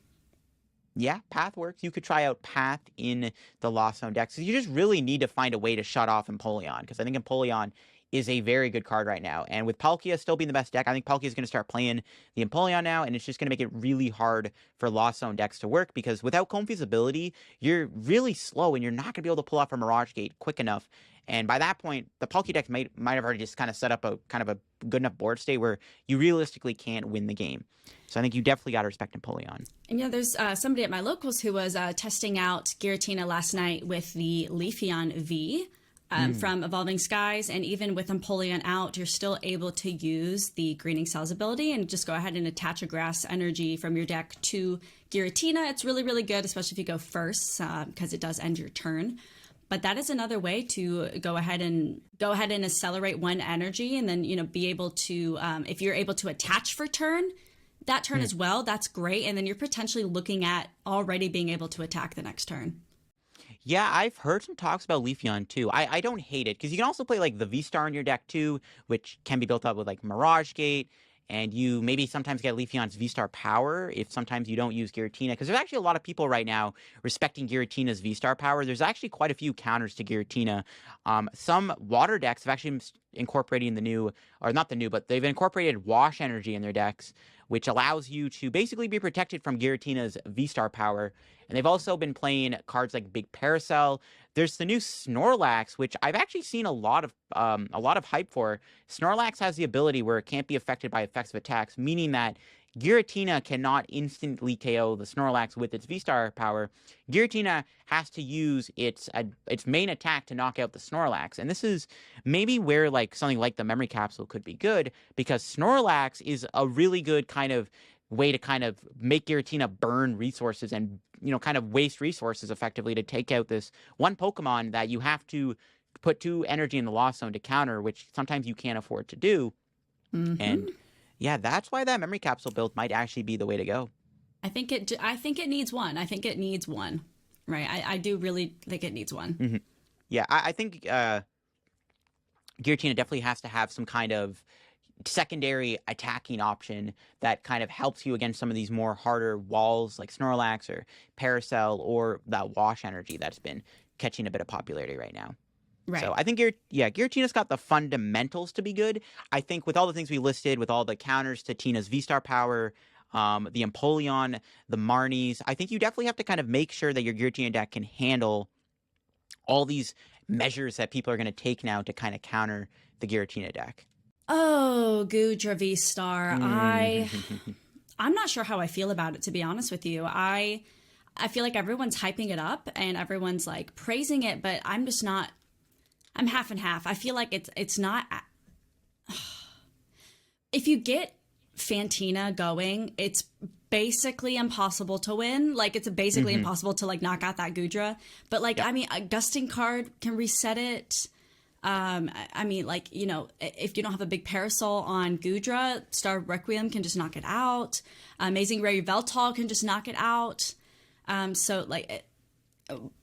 Yeah, Path works. You could try out Path in the Lost Zone decks. You just really need to find a way to shut off Empoleon, because I think Empoleon is a very good card right now. And with Palkia still being the best deck, I think Palkia is going to start playing the Empoleon now, and it's just going to make it really hard for Lost Zone decks to work, because without Comfey's ability, you're really slow, and you're not going to be able to pull off a Mirage Gate quick enough. And by that point, the Palkia deck might have already just kind of set up a kind of a good enough board state where you realistically can't win the game. So I think you definitely got to respect Empoleon. And yeah, there's somebody at my locals who was testing out Giratina last night with the Leafeon V from Evolving Skies. And even with Empoleon out, you're still able to use the Greening Cells ability and just go ahead and attach a Grass Energy from your deck to Giratina. It's really, really good, especially if you go first, because it does end your turn. But that is another way to go ahead and accelerate one energy, and then be able to if you're able to attach for that turn as well, that's great. And then you're potentially looking at already being able to attack the next turn. Yeah, I've heard some talks about Leafeon too. I don't hate it, because you can also play like the V-Star in your deck too, which can be built up with like Mirage Gate. And you maybe sometimes get Leafeon's V-Star power if sometimes you don't use Giratina. Because there's actually a lot of people right now respecting Giratina's V-Star power. There's actually quite a few counters to Giratina. Some water decks have actually incorporating but they've incorporated Wash Energy in their decks, which allows you to basically be protected from Giratina's V-Star power. And they've also been playing cards like Big Parasol. There's the new Snorlax, which I've actually seen a lot of hype for. Snorlax has the ability where it can't be affected by effects of attacks, meaning that Giratina cannot instantly KO the Snorlax with its V-Star power. Giratina has to use its main attack to knock out the Snorlax. And this is maybe where like something like the Memory Capsule could be good, because Snorlax is a really good kind of way to kind of make Giratina burn resources and kind of waste resources effectively to take out this one Pokemon that you have to put 2 energy in the Lost Zone to counter, which sometimes you can't afford to do. And yeah, that's why that Memory Capsule build might actually be the way to go. I think it needs one. I think it needs one. Right. I do really think it needs one. Yeah, I think Giratina definitely has to have some kind of secondary attacking option that kind of helps you against some of these more harder walls like Snorlax or Parasol or that Wash Energy that's been catching a bit of popularity right now. Right. So I think Giratina's got the fundamentals to be good. I think with all the things we listed, with all the counters to Tina's V-Star power, the Empoleon, the Marnies, I think you definitely have to kind of make sure that your Giratina deck can handle all these measures that people are going to take now to kind of counter the Giratina deck. Oh, Goodra V-Star. I'm not sure how I feel about it, to be honest with you. I feel like everyone's hyping it up and everyone's like praising it, but I'm just not. I'm half and half. I feel like it's not. if you get Fantina going, it's basically impossible to win. Like, it's basically impossible to, like, knock out that Goodra. But, like, I mean, a gusting card can reset it. I mean, like, you know, if you don't have a big parasol on Goodra, Star Requiem can just knock it out. Amazing Rare Yveltal can just knock it out. So, like,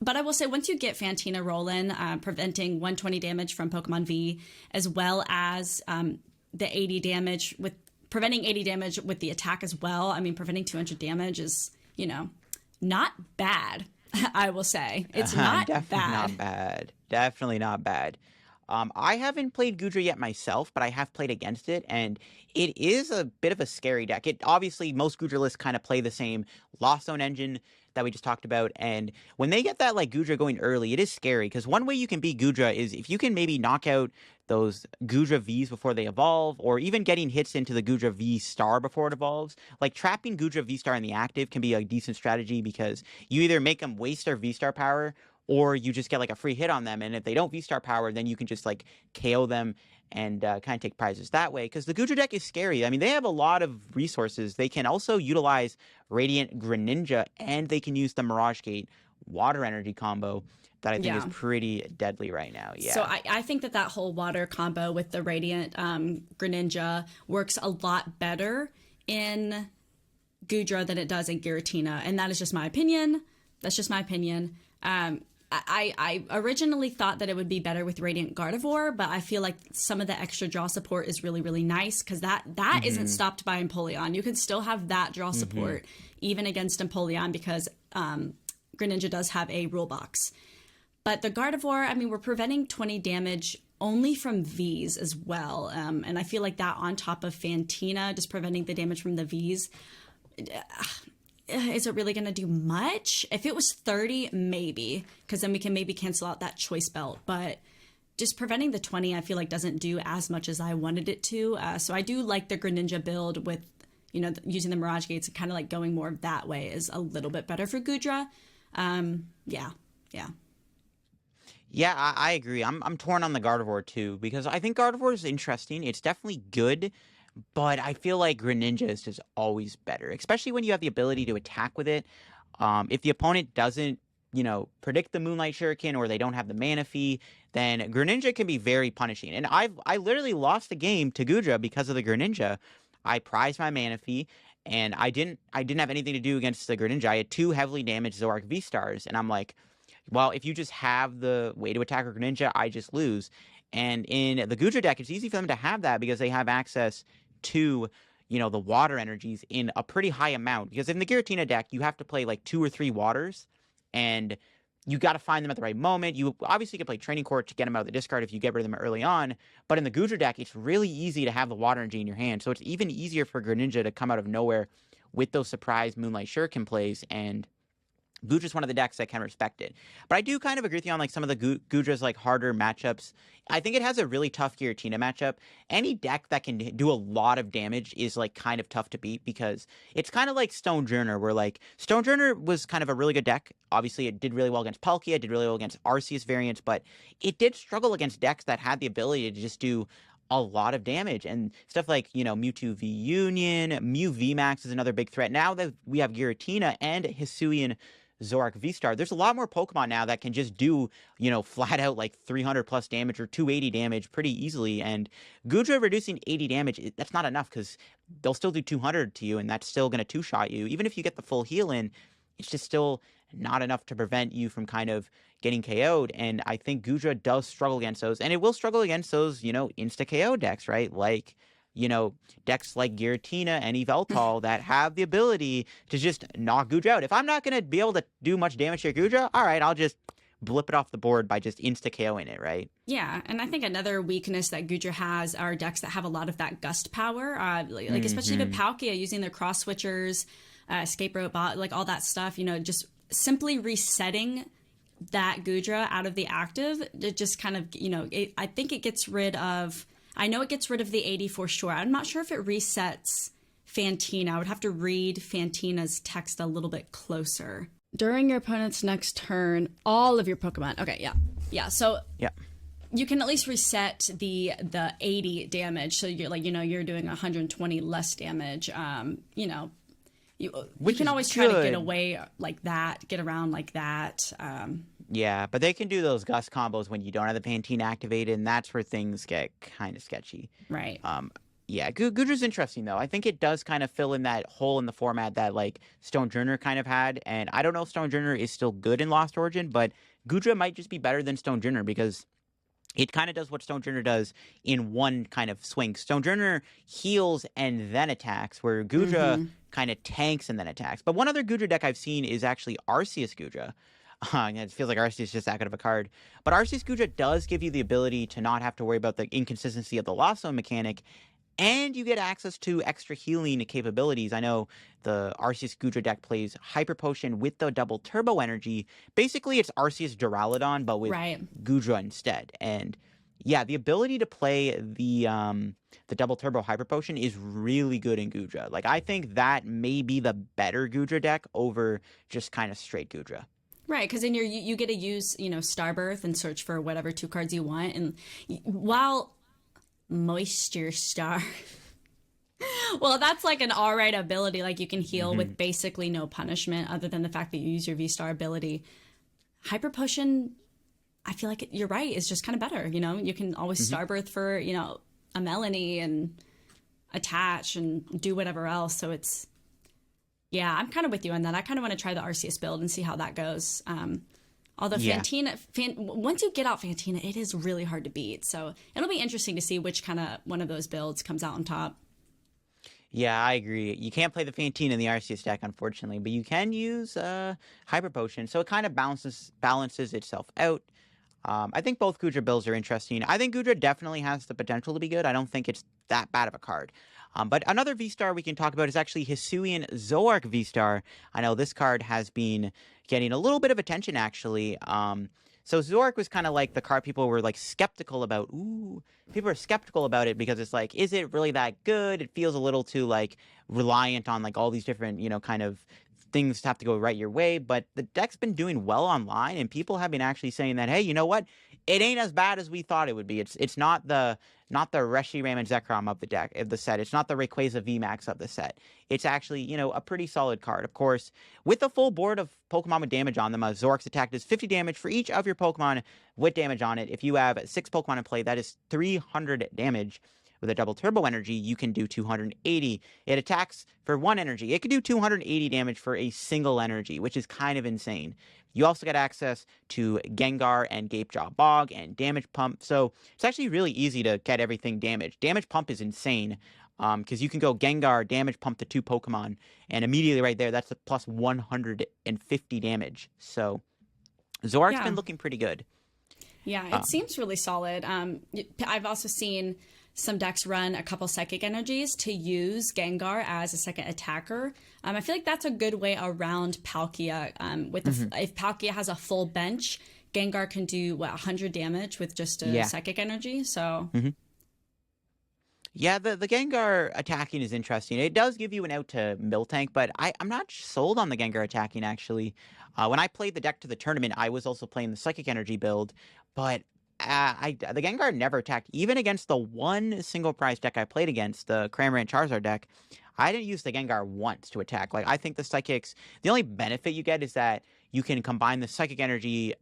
but I will say, once you get Fantina rolling, preventing 120 damage from Pokemon V, as well as the 80 damage with preventing 80 damage with the attack as well. I mean, preventing 200 damage is, you know, not bad. I will say it's not Definitely bad. not bad. Definitely not bad. I haven't played Goodra yet myself, but I have played against it, and it is a bit of a scary deck. It obviously, most Goodra lists kind of play the same Lost Zone engine that we just talked about, and when they get that like Goodra going early, it is scary, because one way you can beat Goodra is if you can maybe knock out those Goodra Vs before they evolve, or even getting hits into the Goodra V Star before it evolves. Like, trapping Goodra V Star in the active can be a decent strategy, because you either make them waste their V Star power, or you just get like a free hit on them, and if they don't V-Star power, then you can just like KO them and kind of take prizes that way. Because the Goodra deck is scary. I mean, they have a lot of resources. They can also utilize Radiant Greninja, and they can use the Mirage Gate Water Energy combo that I think is pretty deadly right now. Yeah. So I think that whole water combo with the Radiant Greninja works a lot better in Goodra than it does in Giratina, and that is just my opinion. That's just my opinion. I originally thought that it would be better with Radiant Gardevoir, but I feel like some of the extra draw support is really, really nice, because that isn't stopped by Empoleon. You can still have that draw support even against Empoleon, because Greninja does have a rule box. But the Gardevoir, I mean, we're preventing 20 damage only from Vs as well. And I feel like that on top of Fantina, just preventing the damage from the Vs, is it really going to do much? If it was 30, maybe, because then we can maybe cancel out that choice belt. But just preventing the 20, I feel like doesn't do as much as I wanted it to. So I do like the Greninja build with, you know, using the Mirage Gates, and kind of like going more that way is a little bit better for Goodra. Yeah. Yeah, I agree. I'm torn on the Gardevoir too, because I think Gardevoir is interesting. It's definitely good, but I feel like Greninja is just always better, especially when you have the ability to attack with it. If the opponent doesn't, you know, predict the Moonlight Shuriken, or they don't have the mana fee, then Greninja can be very punishing. And I literally lost the game to Goodra because of the Greninja. I prized my mana fee, and I didn't have anything to do against the Greninja. I had 2 heavily damaged Zorak V-Stars, and I'm like, well, if you just have the way to attack a Greninja, I just lose. And in the Goodra deck, it's easy for them to have that, because they have access to, you know, the water energies in a pretty high amount. Because in the Giratina deck, you have to play like 2 or 3 waters, and you got to find them at the right moment. You obviously can play Training Court to get them out of the discard if you get rid of them early on, but in the Goodra deck, it's really easy to have the water energy in your hand, so it's even easier for Greninja to come out of nowhere with those surprise Moonlight Shuriken plays, and Goodra's one of the decks that can respect it. But I do kind of agree with you on like some of the Goodra's like harder matchups. I think it has a really tough Giratina matchup. Any deck that can do a lot of damage is like kind of tough to beat, because it's kind of like Stonejourner, where like Stonejourner was kind of a really good deck. Obviously, it did really well against Palkia, it did really well against Arceus variants, but it did struggle against decks that had the ability to just do a lot of damage, and stuff like, you know, Mewtwo V Union, Mew VMAX is another big threat. Now that we have Giratina and Hisuian Zorak V-Star, there's a lot more Pokemon now that can just do, you know, flat out like 300 plus damage or 280 damage pretty easily. And Goodra reducing 80 damage, that's not enough, because they'll still do 200 to you, and that's still going to two-shot you. Even if you get the full heal in, it's just still not enough to prevent you from kind of getting KO'd. And I think Goodra does struggle against those, and it will struggle against those, you know, insta-KO decks, right? Like, you know, decks like Giratina and Yveltal that have the ability to just knock Goodra out. If I'm not going to be able to do much damage to your Goodra, all right, I'll just blip it off the board by just insta-KOing it, right? Yeah, and I think another weakness that Goodra has are decks that have a lot of that gust power, like especially with Palkia using their cross switchers, escape robot, like all that stuff, you know, just simply resetting that Goodra out of the active, it just kind of, you know, I think it gets rid of... I know it gets rid of the 80 for sure. I'm not sure if it resets Fantina. I would have to read Fantina's text a little bit closer. During your opponent's next turn, all of your Pokemon. Okay, yeah. So you can at least reset the 80 damage, so you're like, you're doing 120 less damage. You can always try to get away like that, get around like that. Yeah, but they can do those gust combos when you don't have the Pantene activated, and that's where things get kind of sketchy. Right. Yeah, Goodra's interesting, though. I think it does kind of fill in that hole in the format that, like, Stonejourner kind of had. And I don't know if Stonejourner is still good in Lost Origin, but Goodra might just be better than Stonejourner because it kind of does what Stonejourner does in one kind of swing. Stonejourner heals and then attacks, where Goodra kind of tanks and then attacks. But one other Goodra deck I've seen is actually Arceus Goodra. It feels like Arceus is just that good of a card. But Arceus Goodra does give you the ability to not have to worry about the inconsistency of the Lost Zone mechanic, and you get access to extra healing capabilities. I know the Arceus Goodra deck plays Hyper Potion with the double turbo energy. Basically, it's Arceus Duraludon, but with Goodra instead. And yeah, the ability to play the double turbo Hyper Potion is really good in Goodra. Like, I think that may be the better Goodra deck over just kind of straight Goodra. Right, because then you get to use, Starbirth and search for whatever 2 cards you want. And while Moisture Star, well, that's like an alright ability. Like, you can heal with basically no punishment other than the fact that you use your V-Star ability. Hyper Potion, I feel like you're right, is just kind of better. You can always Starbirth for, a Melanie and attach and do whatever else. So it's, yeah, I'm kind of with you on that. I kind of want to try the Arceus build and see how that goes. Although Fantina, once you get out Fantina, it is really hard to beat. So it'll be interesting to see which kind of one of those builds comes out on top. Yeah, I agree. You can't play the Fantina in the Arceus deck, unfortunately, but you can use Hyper Potion, so it kind of balances itself out. I think both Goodra builds are interesting. I think Goodra definitely has the potential to be good. I don't think it's that bad of a card. But another V-Star we can talk about is actually Hisuian Zorak V-Star. I know this card has been getting a little bit of attention, actually. So Zork was kind of like the card people were like skeptical about. People are skeptical about it because it's like, is it really that good? It feels a little too like reliant on like all these different, kind of things have to go right your way. But the deck's been doing well online, and people have been actually saying that, hey, you know what? It ain't as bad as we thought it would be. It's not the Reshiram and Zekrom of the set. It's not the Rayquaza VMAX of the set. It's actually, a pretty solid card. Of course, with a full board of Pokemon with damage on them, Zork's attack does 50 damage for each of your Pokemon with damage on it. If you have 6 Pokemon in play, that is 300 damage. With a double turbo energy, you can do 280. It attacks for 1 energy. It can do 280 damage for a single energy, which is kind of insane. You also get access to Gengar and Gapejaw Bog and Damage Pump. So it's actually really easy to get everything damaged. Damage Pump is insane because you can go Gengar, Damage Pump to 2 Pokemon, and immediately right there, that's a plus 150 damage. So Zorak's been looking pretty good. Yeah, it seems really solid. I've also seen some decks run a couple Psychic Energies to use Gengar as a second attacker. I feel like that's a good way around Palkia. If Palkia has a full bench, Gengar can do 100 damage with just a Psychic Energy. So yeah, the Gengar attacking is interesting. It does give you an out to Miltank, but I'm not sold on the Gengar attacking, actually. When I played the deck to the tournament, I was also playing the Psychic Energy build, but the Gengar never attacked. Even against the one single prize deck I played against, the Cramorant Charizard deck, I didn't use the Gengar once to attack. Like, I think the Psychics, the only benefit you get is that you can combine the Psychic Energy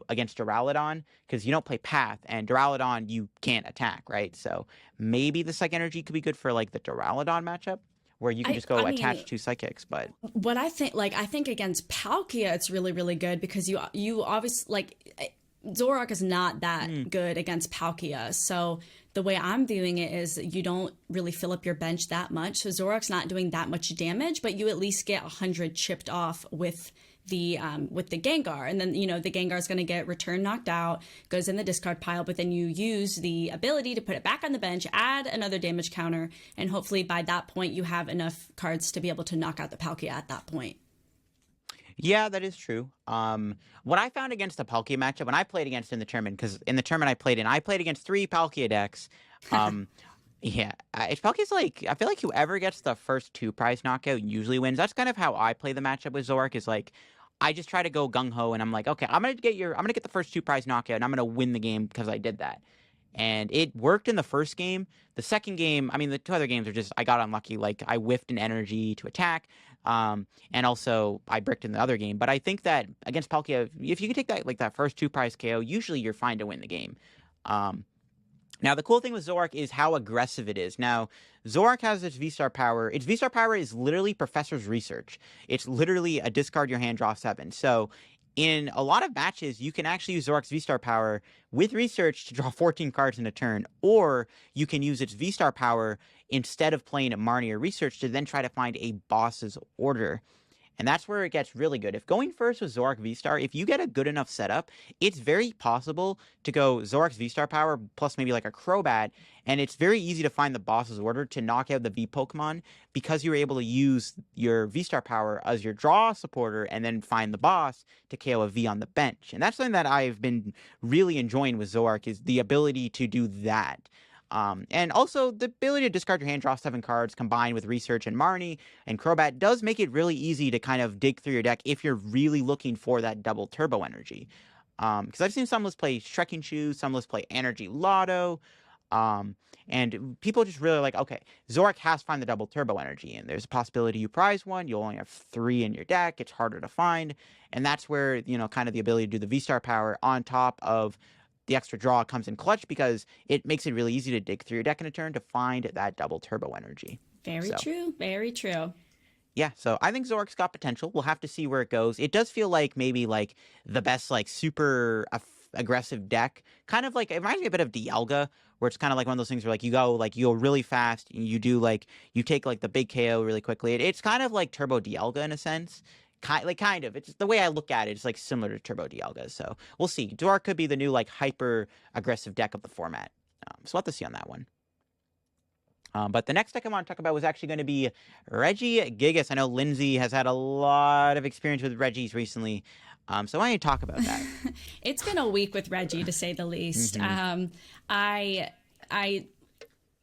against Duraludon, because you don't play Path, and Duraludon you can't attack, right? So maybe the Psychic Energy could be good for like the Duraludon matchup, where you can just go attach 2 Psychics. But what I think against Palkia, it's really, really good because you obviously like. Zorak is not that good against Palkia, so the way I'm viewing it is you don't really fill up your bench that much. So Zorak's not doing that much damage, but you at least get 100 chipped off with the Gengar, and then the Gengar is going to get return knocked out, goes in the discard pile, but then you use the ability to put it back on the bench, add another damage counter, and hopefully by that point you have enough cards to be able to knock out the Palkia at that point. Yeah, that is true. What I found against the Palkia matchup, when I played against in the tournament, because in the tournament I played against 3 Palkia decks. Palkia's like, I feel like whoever gets the first 2 prize knockout usually wins. That's kind of how I play the matchup with Zork, is like, I just try to go gung ho, and I'm like, okay, I'm gonna get the first 2 prize knockout, and I'm gonna win the game because I did that. And it worked in the first game. The second game, I mean, the 2 other games are just, I got unlucky. Like, I whiffed an energy to attack, and also I bricked in the other game. But I think that against Palkia, if you can take that first 2 prize KO, usually you're fine to win the game. Now, the cool thing with Zorak is how aggressive it is. Now, Zorak has its V-Star power. Its V-Star power is literally Professor's Research. It's literally a discard your hand, draw 7. So, in a lot of matches, you can actually use Zorak's V-Star power with Research to draw 14 cards in a turn, or you can use its V-Star power instead of playing a Marnie or Research to then try to find a boss's order. And that's where it gets really good. If going first with Zorak V-Star, if you get a good enough setup, it's very possible to go Zorak's V-Star power plus maybe like a Crobat, and it's very easy to find the boss's order to knock out the V Pokemon because you're able to use your V-Star power as your draw supporter and then find the boss to KO a V on the bench. And that's something that I've been really enjoying with Zorak, is the ability to do that. And also the ability to discard your hand, draw 7 cards combined with Research and Marnie and Crobat does make it really easy to kind of dig through your deck if you're really looking for that double turbo energy. Because I've seen some lists play Trekking Shoes, some lists play Energy Lotto, and people just really like, okay, Zorak has to find the double turbo energy, and there's a possibility you prize one, you'll only have 3 in your deck, it's harder to find, and that's where, kind of the ability to do the V-Star power on top of the extra draw comes in clutch, because it makes it really easy to dig through your deck in a turn to find that double turbo energy. Very true. Very true. Yeah, so I think Zorak's got potential. We'll have to see where it goes. It does feel like maybe like the best like super aggressive deck. Kind of like, it reminds me a bit of Dialga, where it's kind of like one of those things where like you go really fast, and you take like the big KO really quickly. It's kind of like Turbo Dialga in a sense. Kind of. It's the way I look at it. It's like similar to Turbo Dialga. So we'll see. Zorak could be the new like hyper aggressive deck of the format. So we'll have to see on that one. But the next deck I want to talk about was actually going to be Regigigas. I know Lindsay has had a lot of experience with Reggies recently. So why don't you talk about that? It's been a week with Reggie, to say the least. Mm-hmm.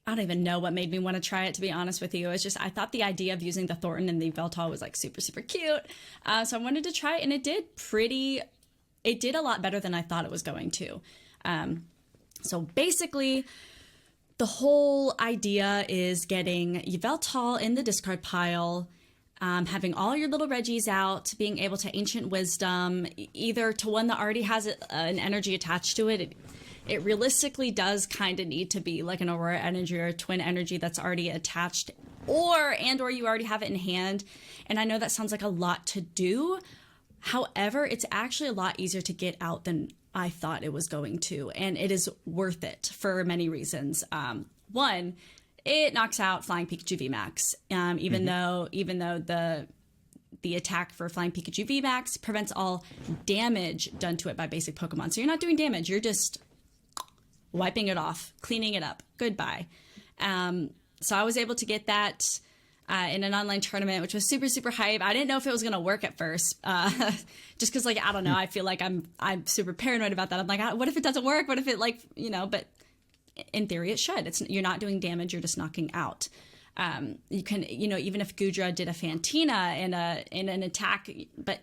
I don't even know what made me want to try it, to be honest with you. It's just, I thought the idea of using the Thornton and the Yveltal was like super, super cute. So I wanted to try it, and it did a lot better than I thought it was going to. So basically, the whole idea is getting Yveltal in the discard pile, having all your little Reggies out, being able to Ancient Wisdom, either to one that already has an energy attached to it. It realistically does kind of need to be like an Aurora Energy or a Twin Energy that's already attached, or you already have it in hand. And I know that sounds like a lot to do. However, it's actually a lot easier to get out than I thought it was going to. And it is worth it for many reasons. One, it knocks out Flying Pikachu VMAX, even though the attack for Flying Pikachu VMAX prevents all damage done to it by basic Pokemon. So you're not doing damage, you're just wiping it off, cleaning it up. Goodbye. So I was able to get that in an online tournament, which was super, super hype. I didn't know if it was going to work at first, just because, like, I don't know. I feel like I'm super paranoid about that. I'm like, what if it doesn't work? What if it, like, but in theory it should. You're not doing damage. You're just knocking out. You can, even if Goodra did a Fantina in an attack, but,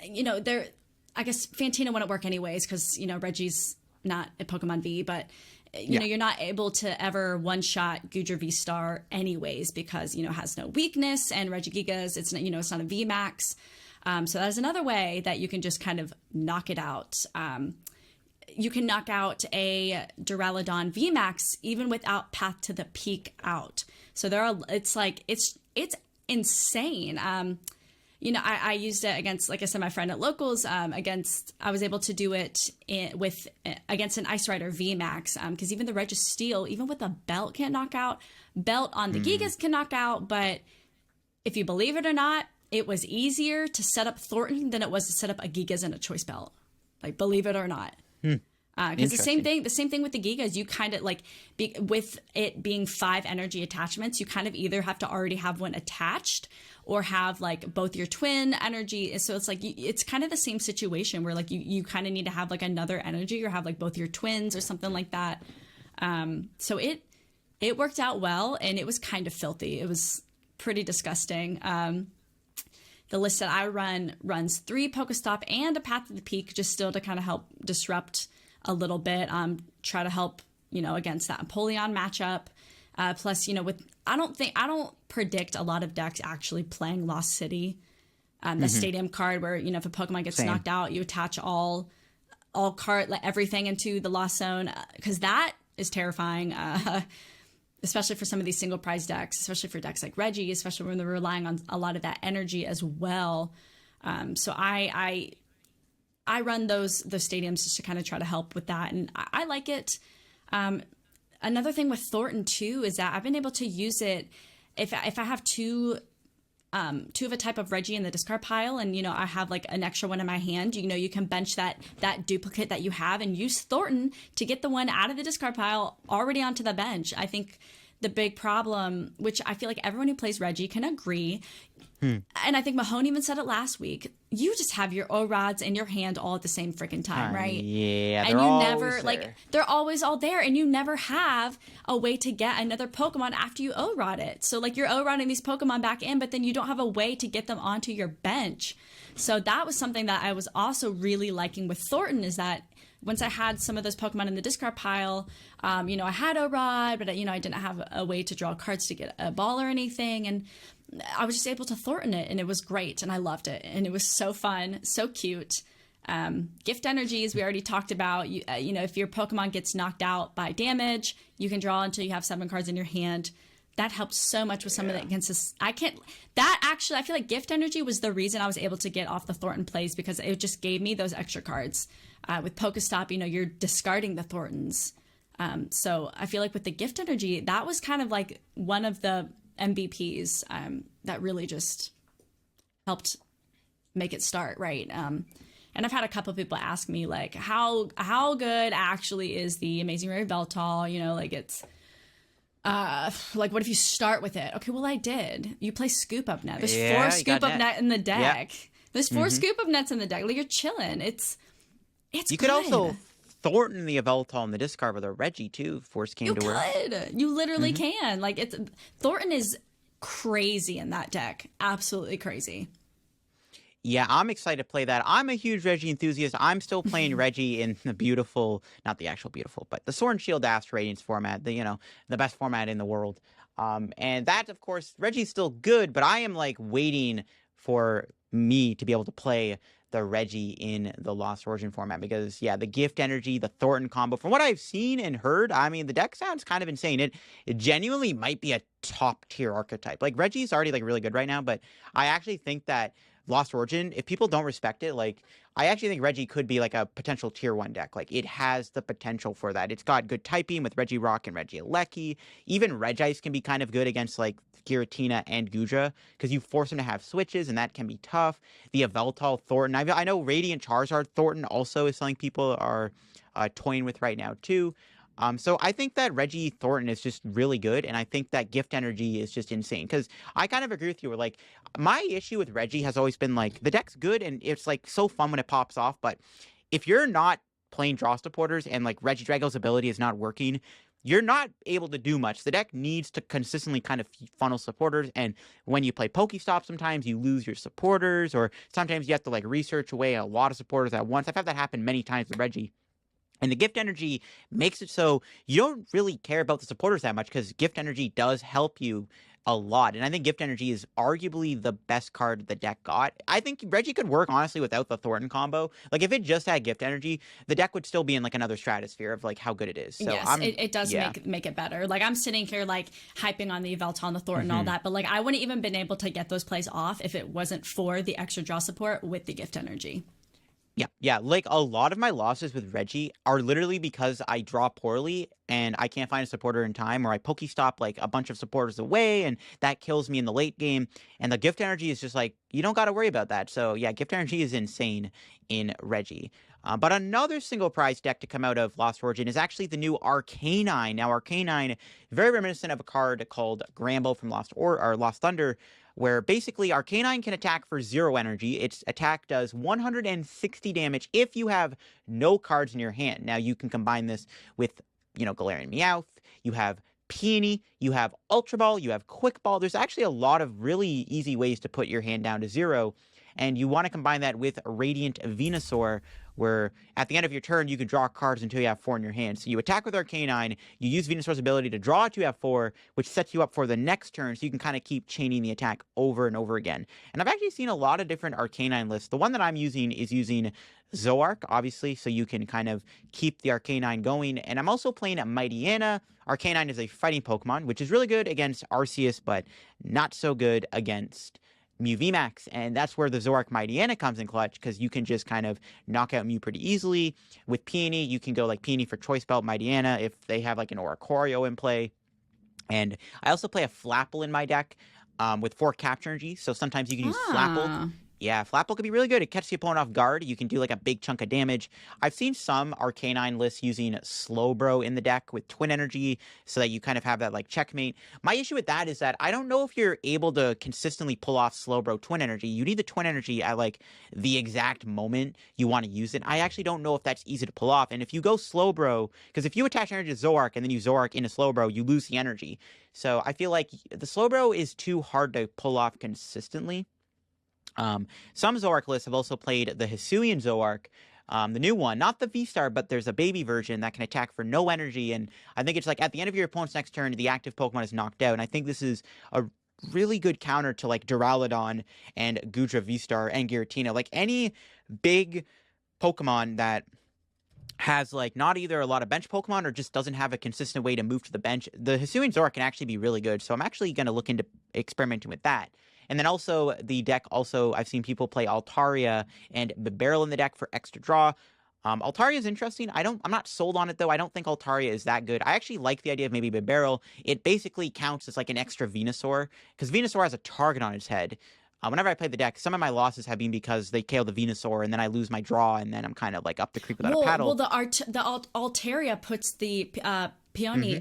I guess Fantina wouldn't work anyways because, Reggie's not a Pokemon V, but you're not able to ever one-shot Goodra V-Star anyways because, it has no weakness, and Regigigas, it's not a V-Max. So that is another way that you can just kind of knock it out. You can knock out a Duraludon V-Max even without Path to the Peak out. So it's insane. I used it against, like I said, my friend at Locals, I was able to do it against an Ice Rider VMAX, because even the Registeel, even with a Belt, can't knock out. Belt on the Gigas can knock out, but if you believe it or not, it was easier to set up Thornton than it was to set up a Gigas and a Choice Belt. Like, believe it or not. Because the same thing with the Gigas, you kind of with it being 5 energy attachments, you kind of either have to already have one attached or have like both your twin energy. So it's like, it's kind of the same situation where like you kind of need to have like another energy or have like both your twins or something like that. So it worked out well, and it was kind of filthy. It was pretty disgusting. The the list that I run runs 3 Pokestop and a Path to the Peak, just still to kind of help disrupt a little bit, try to help, against that Empoleon matchup. Plus, I don't predict a lot of decks actually playing Lost City. The stadium card where, if a Pokemon gets knocked out, you attach all everything into the Lost Zone, because that is terrifying, especially for some of these single prize decks, especially for decks like Reggie, especially when they're relying on a lot of that energy as well. So I run those stadiums just to kind of try to help with that, and I like it. Another thing with Thornton too is that I've been able to use it if I have two of a type of Reggie in the discard pile, and I have like an extra one in my hand. You can bench that duplicate that you have and use Thornton to get the one out of the discard pile already onto the bench. I think the big problem, which I feel like everyone who plays Reggie can agree, and I think Mahone even said it last week, you just have your O-Rods in your hand all at the same freaking time, right? Yeah, and you never they're always all there, and you never have a way to get another Pokemon after you O-Rod it. So like you're O-Rodding these Pokemon back in, but then you don't have a way to get them onto your bench. So that was something that I was also really liking with Thornton, is that once I had some of those Pokemon in the discard pile, I had O-Rod, but I didn't have a way to draw cards to get a ball or anything, and I was just able to Thornton it, and it was great, and I loved it, and it was so fun, so cute. Gift energies we already talked about. If your Pokemon gets knocked out by damage, you can draw until you have 7 cards in your hand. That helps so much with some of the against this. I feel like gift energy was the reason I was able to get off the Thornton plays, because it just gave me those extra cards. With Pokestop, you're discarding the Thorntons. So I feel like with the gift energy, that was kind of like one of the MVPs that really just helped make it start, right? And I've had a couple of people ask me like, how good actually is the Amazing Rare Yveltal? It's like, what if you start with it? Okay, well, I did. You play Scoop Up Net. There's 4 Scoop Up Net in the deck. Yep. There's 4 Scoop Up Nets in the deck. Like, you're chilling. It's you could also Thornton the Yveltal in the discard with a Reggie too. Force came to work. You literally can. Like, Thornton is crazy in that deck. Absolutely crazy. Yeah, I'm excited to play that. I'm a huge Reggie enthusiast. I'm still playing Reggie in the beautiful, not the actual beautiful, but the Sword and Shield Astral Radiance format, the best format in the world. And that, of course, Reggie's still good, but I am like waiting for me to be able to play the Reggie in the Lost Origin format, because the gift energy, the Thornton combo, from what I've seen and heard, I mean, the deck sounds kind of insane. It genuinely might be a top tier archetype. Like, Reggie's already like really good right now, but I actually think that Lost Origin, if people don't respect it, like, I actually think Reggie could be like a potential tier 1 deck. Like, it has the potential for that. It's got good typing with Reggie Rock and Reggie Alecki. Even Regice can be kind of good against like Giratina and Goodra, because you force them to have switches, and that can be tough. The Yveltal Thornton, I know Radiant Charizard Thornton also is something people are toying with right now too. So I think that Reggie Thornton is just really good, and I think that gift energy is just insane, because I kind of agree with you. Where, like, my issue with Reggie has always been like, the deck's good and it's like so fun when it pops off, but if you're not playing draw supporters and like Reggie Drago's ability is not working, you're not able to do much. The deck needs to consistently kind of funnel supporters, and when you play Pokestop, sometimes you lose your supporters, or sometimes you have to like research away a lot of supporters at once. I've had that happen many times with Reggie. And the gift energy makes it so you don't really care about the supporters that much, because gift energy does help you a lot. And I think gift energy is arguably the best card the deck got. I think Reggie could work, honestly, without the Thornton combo. Like, if it just had gift energy, the deck would still be in like another stratosphere of like how good it is. So yes, it does make it better. Like, I'm sitting here like hyping on the Yveltal and the Thornton and all that, but like I wouldn't even been able to get those plays off if it wasn't for the extra draw support with the gift energy. Yeah. Like, a lot of my losses with Reggie are literally because I draw poorly and I can't find a supporter in time, or I Pokestop like a bunch of supporters away, and that kills me in the late game. And the gift energy is just like, you don't got to worry about that. So yeah, gift energy is insane in Reggie. But another single prize deck to come out of Lost Origin is actually the new Arcanine. Now, Arcanine, very reminiscent of a card called Gramble from Lost Thunder, where basically Arcanine can attack for 0 energy. Its attack does 160 damage if you have no cards in your hand. Now, you can combine this with, Galarian Meowth. You have Peony, you have Ultra Ball, you have Quick Ball. There's actually a lot of really easy ways to put your hand down to 0, and you want to combine that with Radiant Venusaur, where at the end of your turn, you can draw cards until you have 4 in your hand. So you attack with Arcanine, you use Venusaur's ability to draw until you have 4, which sets you up for the next turn, so you can kind of keep chaining the attack over and over again. And I've actually seen a lot of different Arcanine lists. The one that I'm using is using Zorak, obviously, so you can kind of keep the Arcanine going. And I'm also playing Mightyena. Arcanine is a fighting Pokemon, which is really good against Arceus, but not so good against Mew VMAX, and that's where the Zorak Mightyena comes in clutch, because you can just kind of knock out Mew pretty easily. With Peony, you can go like Peony for Choice Belt Mightyena if they have like an Oricorio in play. And I also play a Flapple in my deck with 4 Capture Energy, so sometimes you can use Flapple. Yeah, Flapple could be really good. It catches the opponent off guard. You can do like a big chunk of damage. I've seen some Arcanine lists using Slowbro in the deck with Twin Energy so that you kind of have that like checkmate. My issue with that is that I don't know if you're able to consistently pull off Slowbro Twin Energy. You need the Twin Energy at like the exact moment you want to use it. I actually don't know if that's easy to pull off. And if you go Slowbro, because if you attach energy to Zorak and then you Zorak into Slowbro, you lose the energy. So I feel like the Slowbro is too hard to pull off consistently. Some Zorak lists have also played the Hisuian Zorak, the new one, not the V-Star, but there's a baby version that can attack for no energy, and I think it's like at the end of your opponent's next turn, the active Pokemon is knocked out, and I think this is a really good counter to like Duraludon and Goodra V-Star and Giratina. Like any big Pokemon that has like not either a lot of bench Pokemon or just doesn't have a consistent way to move to the bench, the Hisuian Zorak can actually be really good, so I'm actually going to look into experimenting with that. And then also, the deck I've seen people play Altaria and Bibarel in the deck for extra draw. Altaria is interesting. I'm not sold on it, though. I don't think Altaria is that good. I actually like the idea of maybe Bibarel. It basically counts as like an extra Venusaur, because Venusaur has a target on its head. Whenever I play the deck, some of my losses have been because they KO the Venusaur, and then I lose my draw, and then I'm kind of like up the creek without a paddle. Well, the Altaria puts the Peony,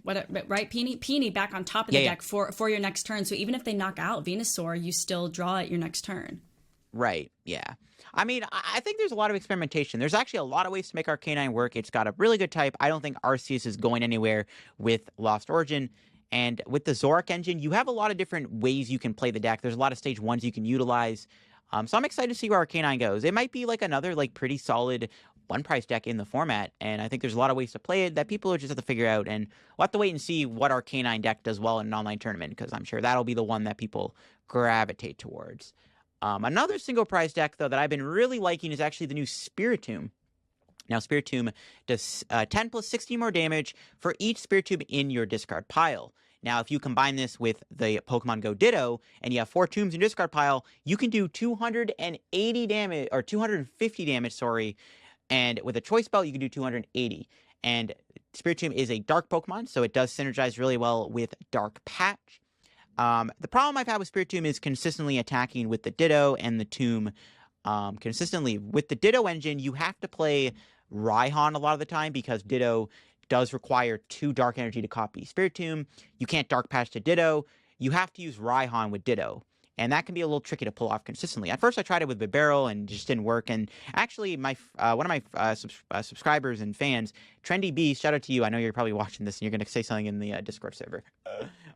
right? Peony back on top of the deck for your next turn. So even if they knock out Venusaur, you still draw at your next turn. Right, yeah. I mean, I think there's a lot of experimentation. There's actually a lot of ways to make Arcanine work. It's got a really good type. I don't think Arceus is going anywhere with Lost Origin. And with the Zorak engine, you have a lot of different ways you can play the deck. There's a lot of stage 1s you can utilize. So I'm excited to see where Arcanine goes. It might be like another like pretty solid one-price deck in the format, and I think there's a lot of ways to play it that people just have to figure out, and we'll have to wait and see what Arcanine deck does well in an online tournament, because I'm sure that'll be the one that people gravitate towards. Another single-price deck, though, that I've been really liking is actually the new Spiritomb. Now, Spiritomb does 10 plus 60 more damage for each Spiritomb in your discard pile. Now, if you combine this with the Pokemon Go Ditto, and you have 4 Tombs in your discard pile, you can do 280 damage, or 250 damage, sorry, and with a Choice Belt, you can do 280. And Spiritomb is a dark Pokemon, so it does synergize really well with Dark Patch. The problem I've had with Spiritomb is consistently attacking with the Ditto and the Tomb consistently. With the Ditto engine, you have to play Raihan a lot of the time, because Ditto does require 2 Dark Energy to copy Spiritomb. You can't Dark Patch to Ditto. You have to use Raihan with Ditto. And that can be a little tricky to pull off consistently. At first, I tried it with Bibarel and it just didn't work. And actually, one of my subscribers and fans, Trendy B, shout out to you. I know you're probably watching this and you're going to say something in the Discord server.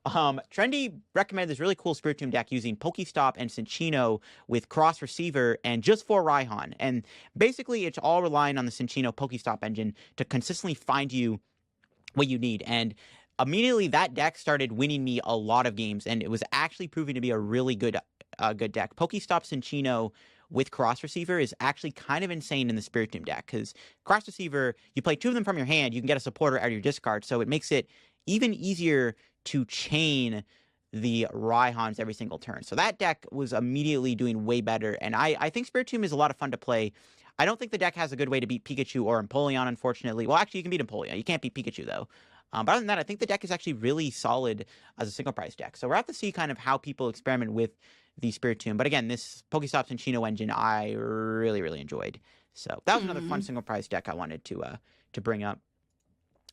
Trendy recommended this really cool Spiritomb deck using Pokestop and Cinccino with Cross Receiver and just 4 Raihan. And basically, it's all relying on the Cinccino Pokestop engine to consistently find you what you need. And immediately, that deck started winning me a lot of games, and it was actually proving to be a really good deck. Pokestop Cinccino with Cross Receiver is actually kind of insane in the Spiritomb deck, because Cross Receiver, you play 2 of them from your hand, you can get a supporter out of your discard, so it makes it even easier to chain the Raihans every single turn. So that deck was immediately doing way better, and I think Spiritomb is a lot of fun to play. I don't think the deck has a good way to beat Pikachu or Empoleon, unfortunately. Well, actually, you can beat Empoleon. You can't beat Pikachu, though. But other than that, I think the deck is actually really solid as a single-price deck. So we're have to see kind of how people experiment with the Spiritomb. But again, this Pokestop Cinccino engine, I really, really enjoyed. So that was another fun single-price deck I wanted to bring up.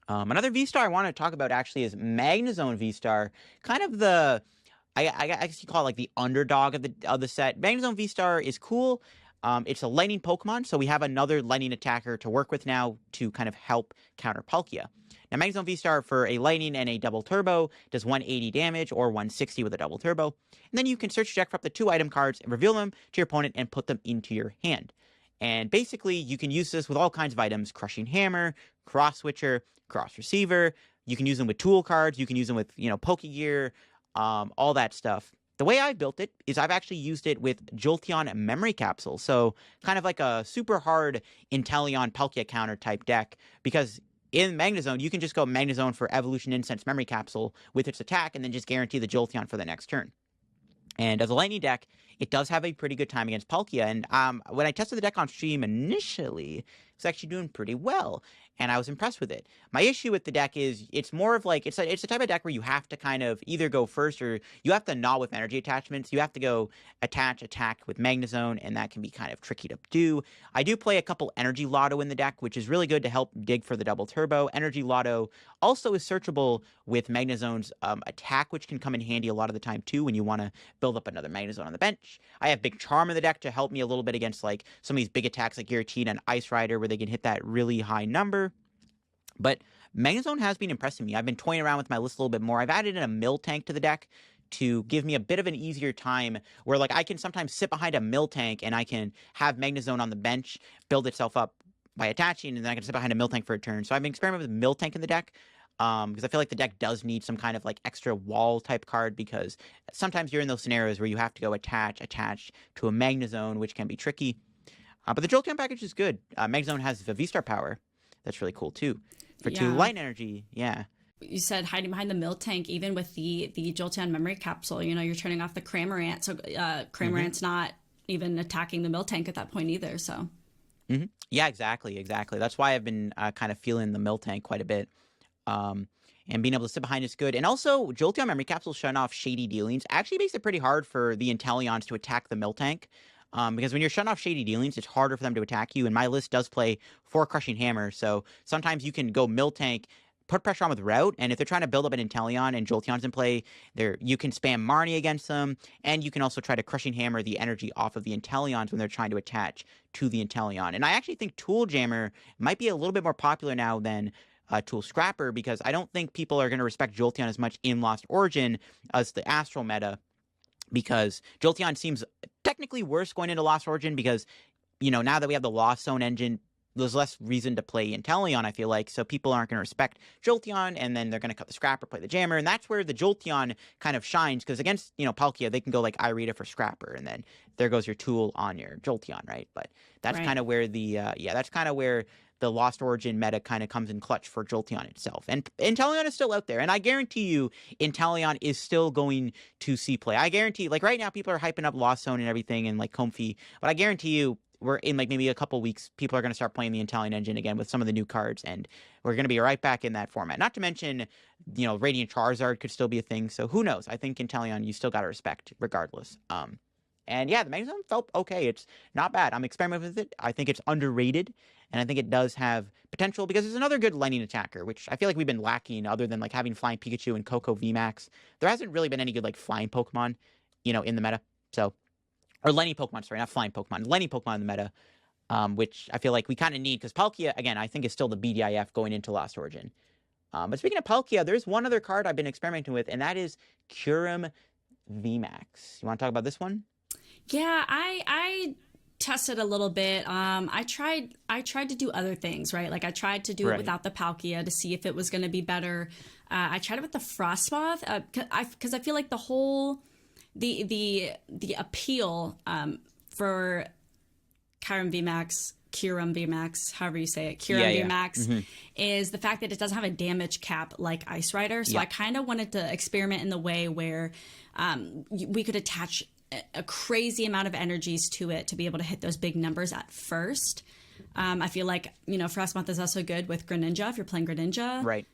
Another V-Star I want to talk about actually is Magnezone V-Star. Kind of the, I guess you call it like the underdog of the set. Magnezone V-Star is cool. It's a lightning Pokemon, so we have another lightning attacker to work with now to kind of help counter Palkia. Now, Magnezone V-Star for a Lightning and a Double Turbo does 180 damage or 160 with a Double Turbo. And then you can search your deck for up to 2 item cards and reveal them to your opponent and put them into your hand. And basically, you can use this with all kinds of items: Crushing Hammer, Cross Switcher, Cross Receiver. You can use them with tool cards. You can use them with, Pokegear, all that stuff. The way I built it is I've actually used it with Jolteon Memory Capsule. So kind of like a super hard Inteleon Palkia counter type deck, because in Magnezone, you can just go Magnezone for Evolution Incense Memory Capsule with its attack and then just guarantee the Jolteon for the next turn. And as a Lightning deck, it does have a pretty good time against Palkia. And when I tested the deck on stream initially, it's actually doing pretty well, and I was impressed with it. My issue with the deck is it's more of like, it's a type of deck where you have to kind of either go first or you have to not with energy attachments. You have to go attack with Magnezone, and that can be kind of tricky to do. I do play a couple Energy Lotto in the deck, which is really good to help dig for the Double Turbo. Energy Lotto also is searchable with Magnezone's attack, which can come in handy a lot of the time too when you want to build up another Magnezone on the bench. I have Big Charm in the deck to help me a little bit against like some of these big attacks like Giratina and Ice Rider, where they can hit that really high number. But Magnezone has been impressing me. I've been toying around with my list a little bit more. I've added in a Miltank to the deck to give me a bit of an easier time, where like I can sometimes sit behind a Miltank and I can have Magnezone on the bench build itself up by attaching, and then I can sit behind a Miltank for a turn. So I've been experimenting with Miltank in the deck, because I feel like the deck does need some kind of like extra wall type card, because sometimes you're in those scenarios where you have to go attach to a Magnezone, which can be tricky. But the Jolteon package is good. Magnezone has the V-Star power. That's really cool too. For 2 light energy, yeah. You said hiding behind the Miltank, even with the Jolteon Memory Capsule, you're turning off the Cramorant, so Cramorant's not even attacking the Miltank at that point either, so. Yeah, exactly. That's why I've been kind of feeling the Miltank quite a bit. And being able to sit behind is good. And also, Jolteon Memory Capsule shutting off Shady Dealings actually makes it pretty hard for the Inteleons to attack the Miltank. Because when you're shutting off Shady Dealings, it's harder for them to attack you. And my list does play 4 Crushing Hammer, so sometimes you can go Miltank, put pressure on with Route, and if they're trying to build up an Inteleon and Jolteon's in play, you can spam Marnie against them, and you can also try to Crushing Hammer the energy off of the Inteleons when they're trying to attach to the Inteleon. And I actually think Tool Jammer might be a little bit more popular now than Tool Scrapper, because I don't think people are going to respect Jolteon as much in Lost Origin as the Astral meta, because Jolteon seems technically worse going into Lost Origin, because, now that we have the Lost Zone engine, there's less reason to play Inteleon, I feel like, so people aren't going to respect Jolteon, and then they're going to cut the Scrapper, play the Jammer, and that's where the Jolteon kind of shines, because against, Palkia, they can go like Irida for Scrapper, and then there goes your Tool on your Jolteon, right? But that's kind of where the Lost Origin meta kind of comes in clutch for Jolteon itself. And Inteleon is still out there, and I guarantee you Inteleon is still going to see play. I guarantee, like right now people are hyping up Lost Zone and everything and like Comfy, but I guarantee you we're in like maybe a couple weeks, people are going to start playing the Inteleon engine again with some of the new cards, and we're going to be right back in that format. Not to mention, Radiant Charizard could still be a thing, so who knows? I think Inteleon you still got to respect regardless. And yeah, the Magnezone felt okay. It's not bad. I'm experimenting with it. I think it's underrated, and I think it does have potential, because it's another good Lightning attacker, which I feel like we've been lacking other than like having Flying Pikachu and Coco VMAX. There hasn't really been any good like flying Pokemon, in the meta. So, or Lenny Pokemon, sorry, not flying Pokemon, Lenny Pokemon in the meta, which I feel like we kind of need, because Palkia, again, I think is still the BDIF going into Lost Origin. But speaking of Palkia, there's one other card I've been experimenting with, and that is Kyurem VMAX. You want to talk about this one? Yeah, I tested a little bit. I tried to do other things, right? Like I tried to do it without the Palkia to see if it was going to be better. I tried it with the Frostmoth because I feel like the whole the appeal for Kyurem VMAX, however you say it, VMAX, is the fact that it doesn't have a damage cap like Ice Rider. So I kind of wanted to experiment in the way where we could attach a crazy amount of energies to it to be able to hit those big numbers at first. I feel like, Frostmoth is also good with Greninja if you're playing Greninja. Right.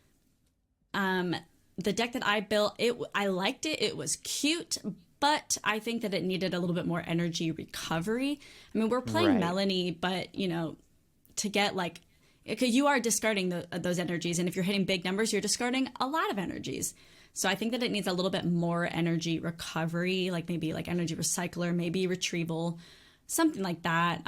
The deck that I built, I liked it. It was cute, but I think that it needed a little bit more energy recovery. I mean, we're playing Melanie, but, to get like, because you are discarding those energies. And if you're hitting big numbers, you're discarding a lot of energies. So I think that it needs a little bit more energy recovery, like maybe like energy recycler, maybe retrieval, something like that.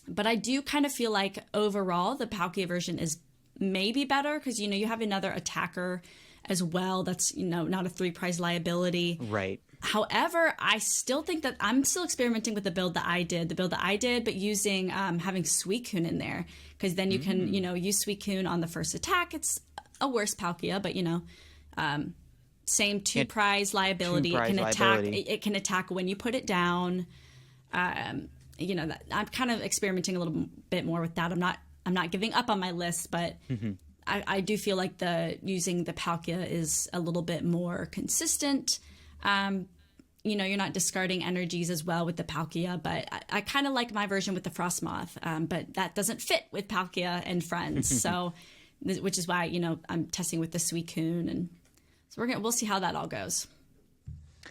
But I do kind of feel like overall the Palkia version is may be better because, you know, you have another attacker as well. That's, you know, not a 3-prize liability. Right. However, I still think that I'm still experimenting with the build that I did, but using having Suicune in there, because then you can, you know, use Suicune on the first attack. It's a worse Palkia, but, you know, same 2-prize liability. It can attack. It can attack when you put it down. You know, that I'm kind of experimenting a little bit more with that. I'm not giving up on my list, but I do feel like using the Palkia is a little bit more consistent. You know, you're not discarding energies as well with the Palkia, but I kind of like my version with the Frostmoth, but that doesn't fit with Palkia and friends. So, which is why, you know, I'm testing with the Suicune, and so we'll see how that all goes.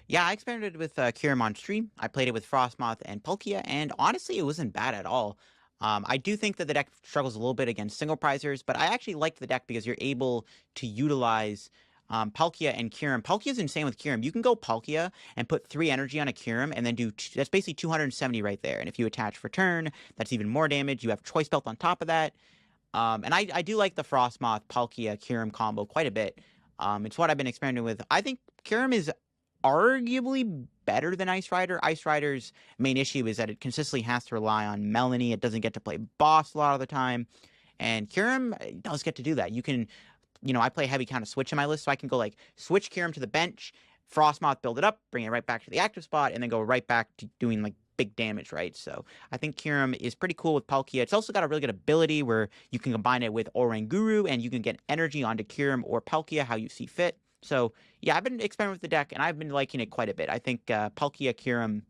Yeah, I experimented with Kyurem on stream. I played it with Frostmoth and Palkia, and honestly, it wasn't bad at all. I do think that the deck struggles a little bit against single prizers, but I actually liked the deck because you're able to utilize Palkia and Kyurem. Palkia's insane with Kyurem. You can go Palkia and put 3 energy on a Kyurem and then that's basically 270 right there. And if you attach for turn, that's even more damage. You have Choice Belt on top of that. And I do like the Frostmoth Palkia Kyurem combo quite a bit. It's what I've been experimenting with. I think Kyurem is arguably better than Ice Rider. Ice Rider's main issue is that it consistently has to rely on Melanie. It doesn't get to play boss a lot of the time. And Kyurem does get to do that. You can, you know, I play heavy kind of switch in my list, so I can go like switch Kyurem to the bench, Frostmoth, build it up, bring it right back to the active spot, and then go right back to doing like big damage, right? So I think Kyurem is pretty cool with Palkia. It's also got a really good ability where you can combine it with Oranguru, and you can get energy onto Kyurem or Palkia how you see fit. So yeah, I've been experimenting with the deck, and I've been liking it quite a bit. I think Palkia Kyurem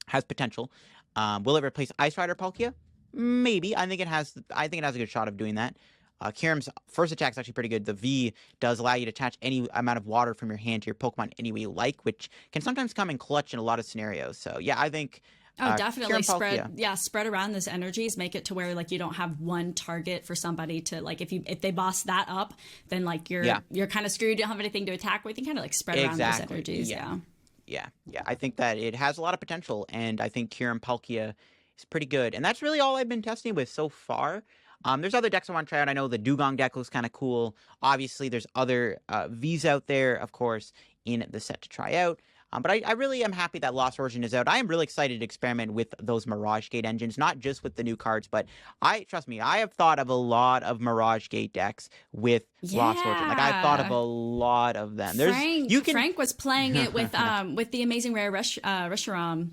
has potential. Will it replace Ice Rider Palkia? Maybe. I think it has a good shot of doing that. Kyurem's first attack is actually pretty good. The V does allow you to attach any amount of water from your hand to your Pokemon any way you like, which can sometimes come in clutch in a lot of scenarios. So yeah, I think definitely Kyurem, spread around those energies, make it to where like you don't have one target for somebody to like, if they boss that up, then like you're kind of screwed. You don't have anything to attack with. You kind of like spread around those energies. Yeah. I think that it has a lot of potential, and I think Kyurem Palkia is pretty good. And that's really all I've been testing with so far. There's other decks I want to try out. I know the Dugong deck looks kind of cool. Obviously, there's other Vs out there, of course, in the set to try out. But I really am happy that Lost Origin is out. I am really excited to experiment with those Mirage Gate engines, not just with the new cards, but trust me, I have thought of a lot of Mirage Gate decks with Lost Origin. Like, I've thought of a lot of them. Frank was playing it with the Amazing Rare Reshiram.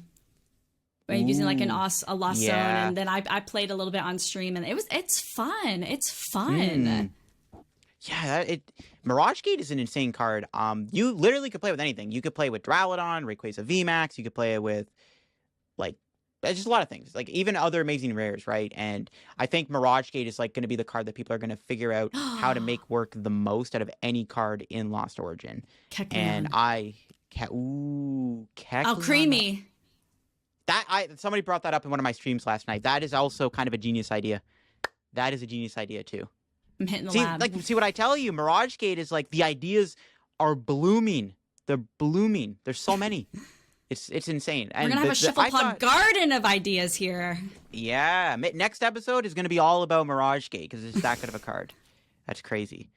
Using like a Lost Zone, and then I played a little bit on stream, and it's fun. It's fun. Yeah, Mirage Gate is an insane card. You literally could play with anything. You could play with Duraludon, Rayquaza VMAX. You could play it with, like, just a lot of things. Like, even other amazing rares, right? And I think Mirage Gate is, like, going to be the card that people are going to figure out how to make work the most out of any card in Lost Origin. Kecleon. And Kecleon. Oh, creamy. Somebody brought that up in one of my streams last night. That is also kind of a genius idea. That is a genius idea, too. I'm hitting the lab. See what I tell you? Mirage Gate is like, the ideas are blooming. They're blooming. There's so many. It's insane. We're going to have a Shufflepod garden of ideas here. Yeah. Next episode is going to be all about Mirage Gate because it's that good of a card. That's crazy.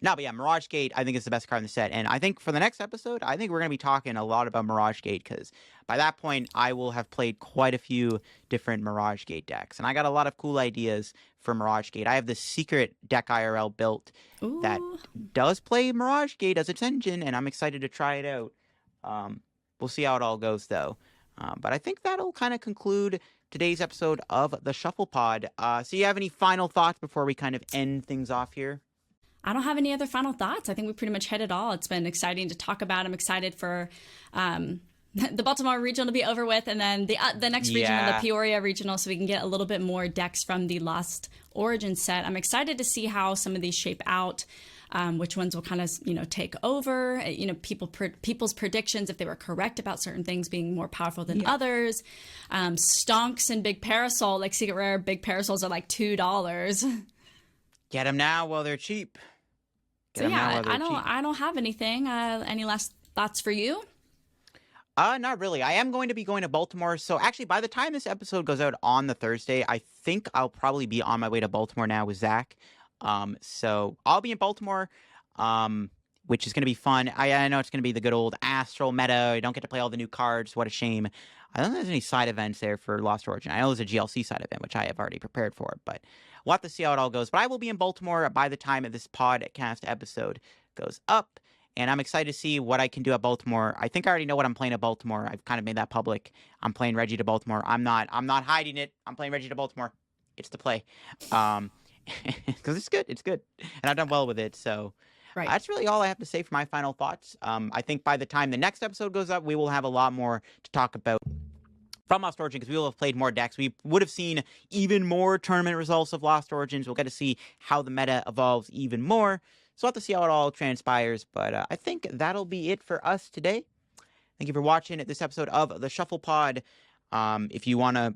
No, but yeah, Mirage Gate, I think, is the best card in the set. And I think for the next episode, I think we're going to be talking a lot about Mirage Gate because by that point, I will have played quite a few different Mirage Gate decks. And I got a lot of cool ideas for Mirage Gate. I have this secret deck IRL built that does play Mirage Gate as its engine, and I'm excited to try it out. We'll see how it all goes, though. But I think that'll kind of conclude today's episode of the Shuffle Pod. So you have any final thoughts before we kind of end things off here? I don't have any other final thoughts. I think we pretty much hit it all. It's been exciting to talk about. I'm excited for the Baltimore regional to be over with, and then the next regional, the Peoria regional, so we can get a little bit more decks from the Lost Origin set. I'm excited to see how some of these shape out, which ones will kind of, take over, people's predictions, if they were correct about certain things being more powerful than others. Stonks and Big Parasol, like Secret Rare Big Parasols are like $2. Get them now while they're cheap. I don't have anything. Any last thoughts for you? Not really. I am going to be going to Baltimore. So actually, by the time this episode goes out on the Thursday, I think I'll probably be on my way to Baltimore now with Zach. So I'll be in Baltimore, which is going to be fun. I know it's going to be the good old Astral meta. I don't get to play all the new cards. What a shame. I don't think there's any side events there for Lost Origin. I know there's a GLC side event, which I have already prepared for, but we'll have to see how it all goes. But I will be in Baltimore by the time this podcast episode goes up, and I'm excited to see what I can do at Baltimore. I think I already know what I'm playing at Baltimore. I've kind of made that public. I'm playing Reggie to Baltimore. I'm not hiding it. I'm playing Reggie to Baltimore. It's the play. Because it's good. It's good. And I've done well with it, so... Right. That's really all I have to say for my final thoughts. I think by the time the next episode goes up, we will have a lot more to talk about from Lost Origin, because we will have played more decks. We would have seen even more tournament results of Lost Origins. We'll get to see how the meta evolves even more. So we'll have to see how it all transpires. But I think that'll be it for us today. Thank you for watching this episode of The Shuffle Pod. If you want to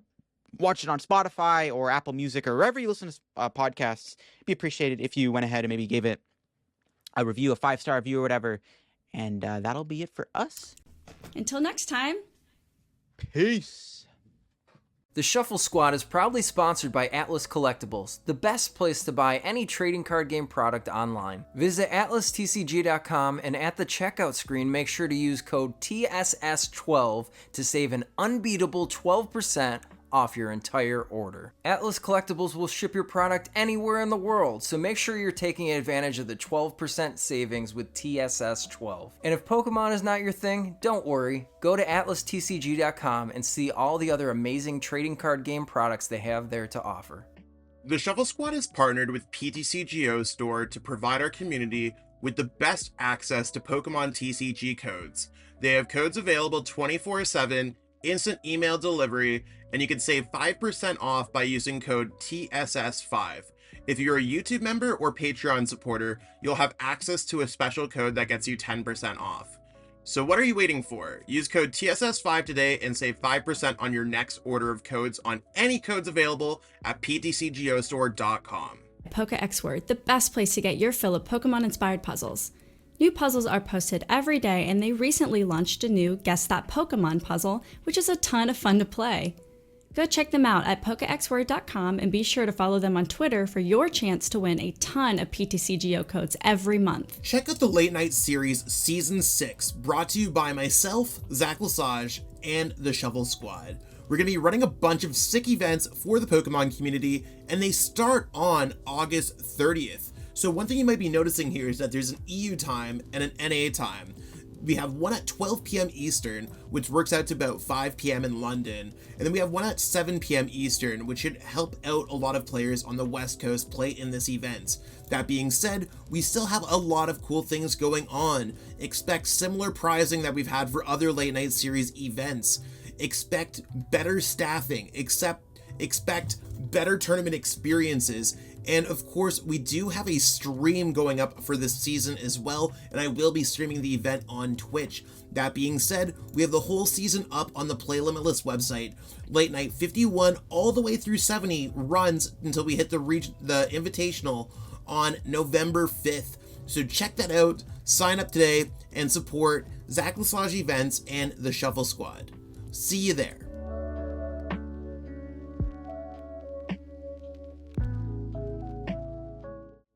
watch it on Spotify or Apple Music or wherever you listen to podcasts, it'd be appreciated if you went ahead and maybe gave it a review, a 5-star review or whatever. And that'll be it for us. Until next time. Peace. The Shuffle Squad is proudly sponsored by Atlas Collectibles, the best place to buy any trading card game product online. Visit atlastcg.com and at the checkout screen, make sure to use code TSS12 to save an unbeatable 12% off your entire order. Atlas Collectibles will ship your product anywhere in the world, so make sure you're taking advantage of the 12% savings with TSS12. And if Pokemon is not your thing, don't worry. Go to atlastcg.com and see all the other amazing trading card game products they have there to offer. The Shuffle Squad is partnered with PTCGO Store to provide our community with the best access to Pokemon TCG codes. They have codes available 24/7, instant email delivery, and you can save 5% off by using code TSS5. If you're a YouTube member or Patreon supporter, you'll have access to a special code that gets you 10% off. So what are you waiting for? Use code TSS5 today and save 5% on your next order of codes on any codes available at ptcgostore.com. Pokex Word, the best place to get your fill of Pokemon-inspired puzzles. New puzzles are posted every day, and they recently launched a new Guess That Pokemon puzzle, which is a ton of fun to play. Go check them out at pokexword.com and be sure to follow them on Twitter for your chance to win a ton of PTCGO codes every month. Check out the Late Night Series Season 6, brought to you by myself, Zach Lesage, and the Shuffle Squad. We're going to be running a bunch of sick events for the Pokemon community, and they start on August 30th. So one thing you might be noticing here is that there's an EU time and an NA time. We have one at 12 p.m. Eastern, which works out to about 5 p.m. in London. And then we have one at 7 p.m. Eastern, which should help out a lot of players on the West Coast play in this event. That being said, we still have a lot of cool things going on. Expect similar prizing that we've had for other Late Night Series events. Expect better staffing, expect better tournament experiences, and of course we do have a stream going up for this season as well, and I will be streaming the event on Twitch. That being said, we have the whole season up on the Play Limitless website. Late Night 51 all the way through 70 runs until we hit the Invitational on November 5th. So check that out, sign up today, and support Zach Lesage Events and the Shuffle Squad. See you there.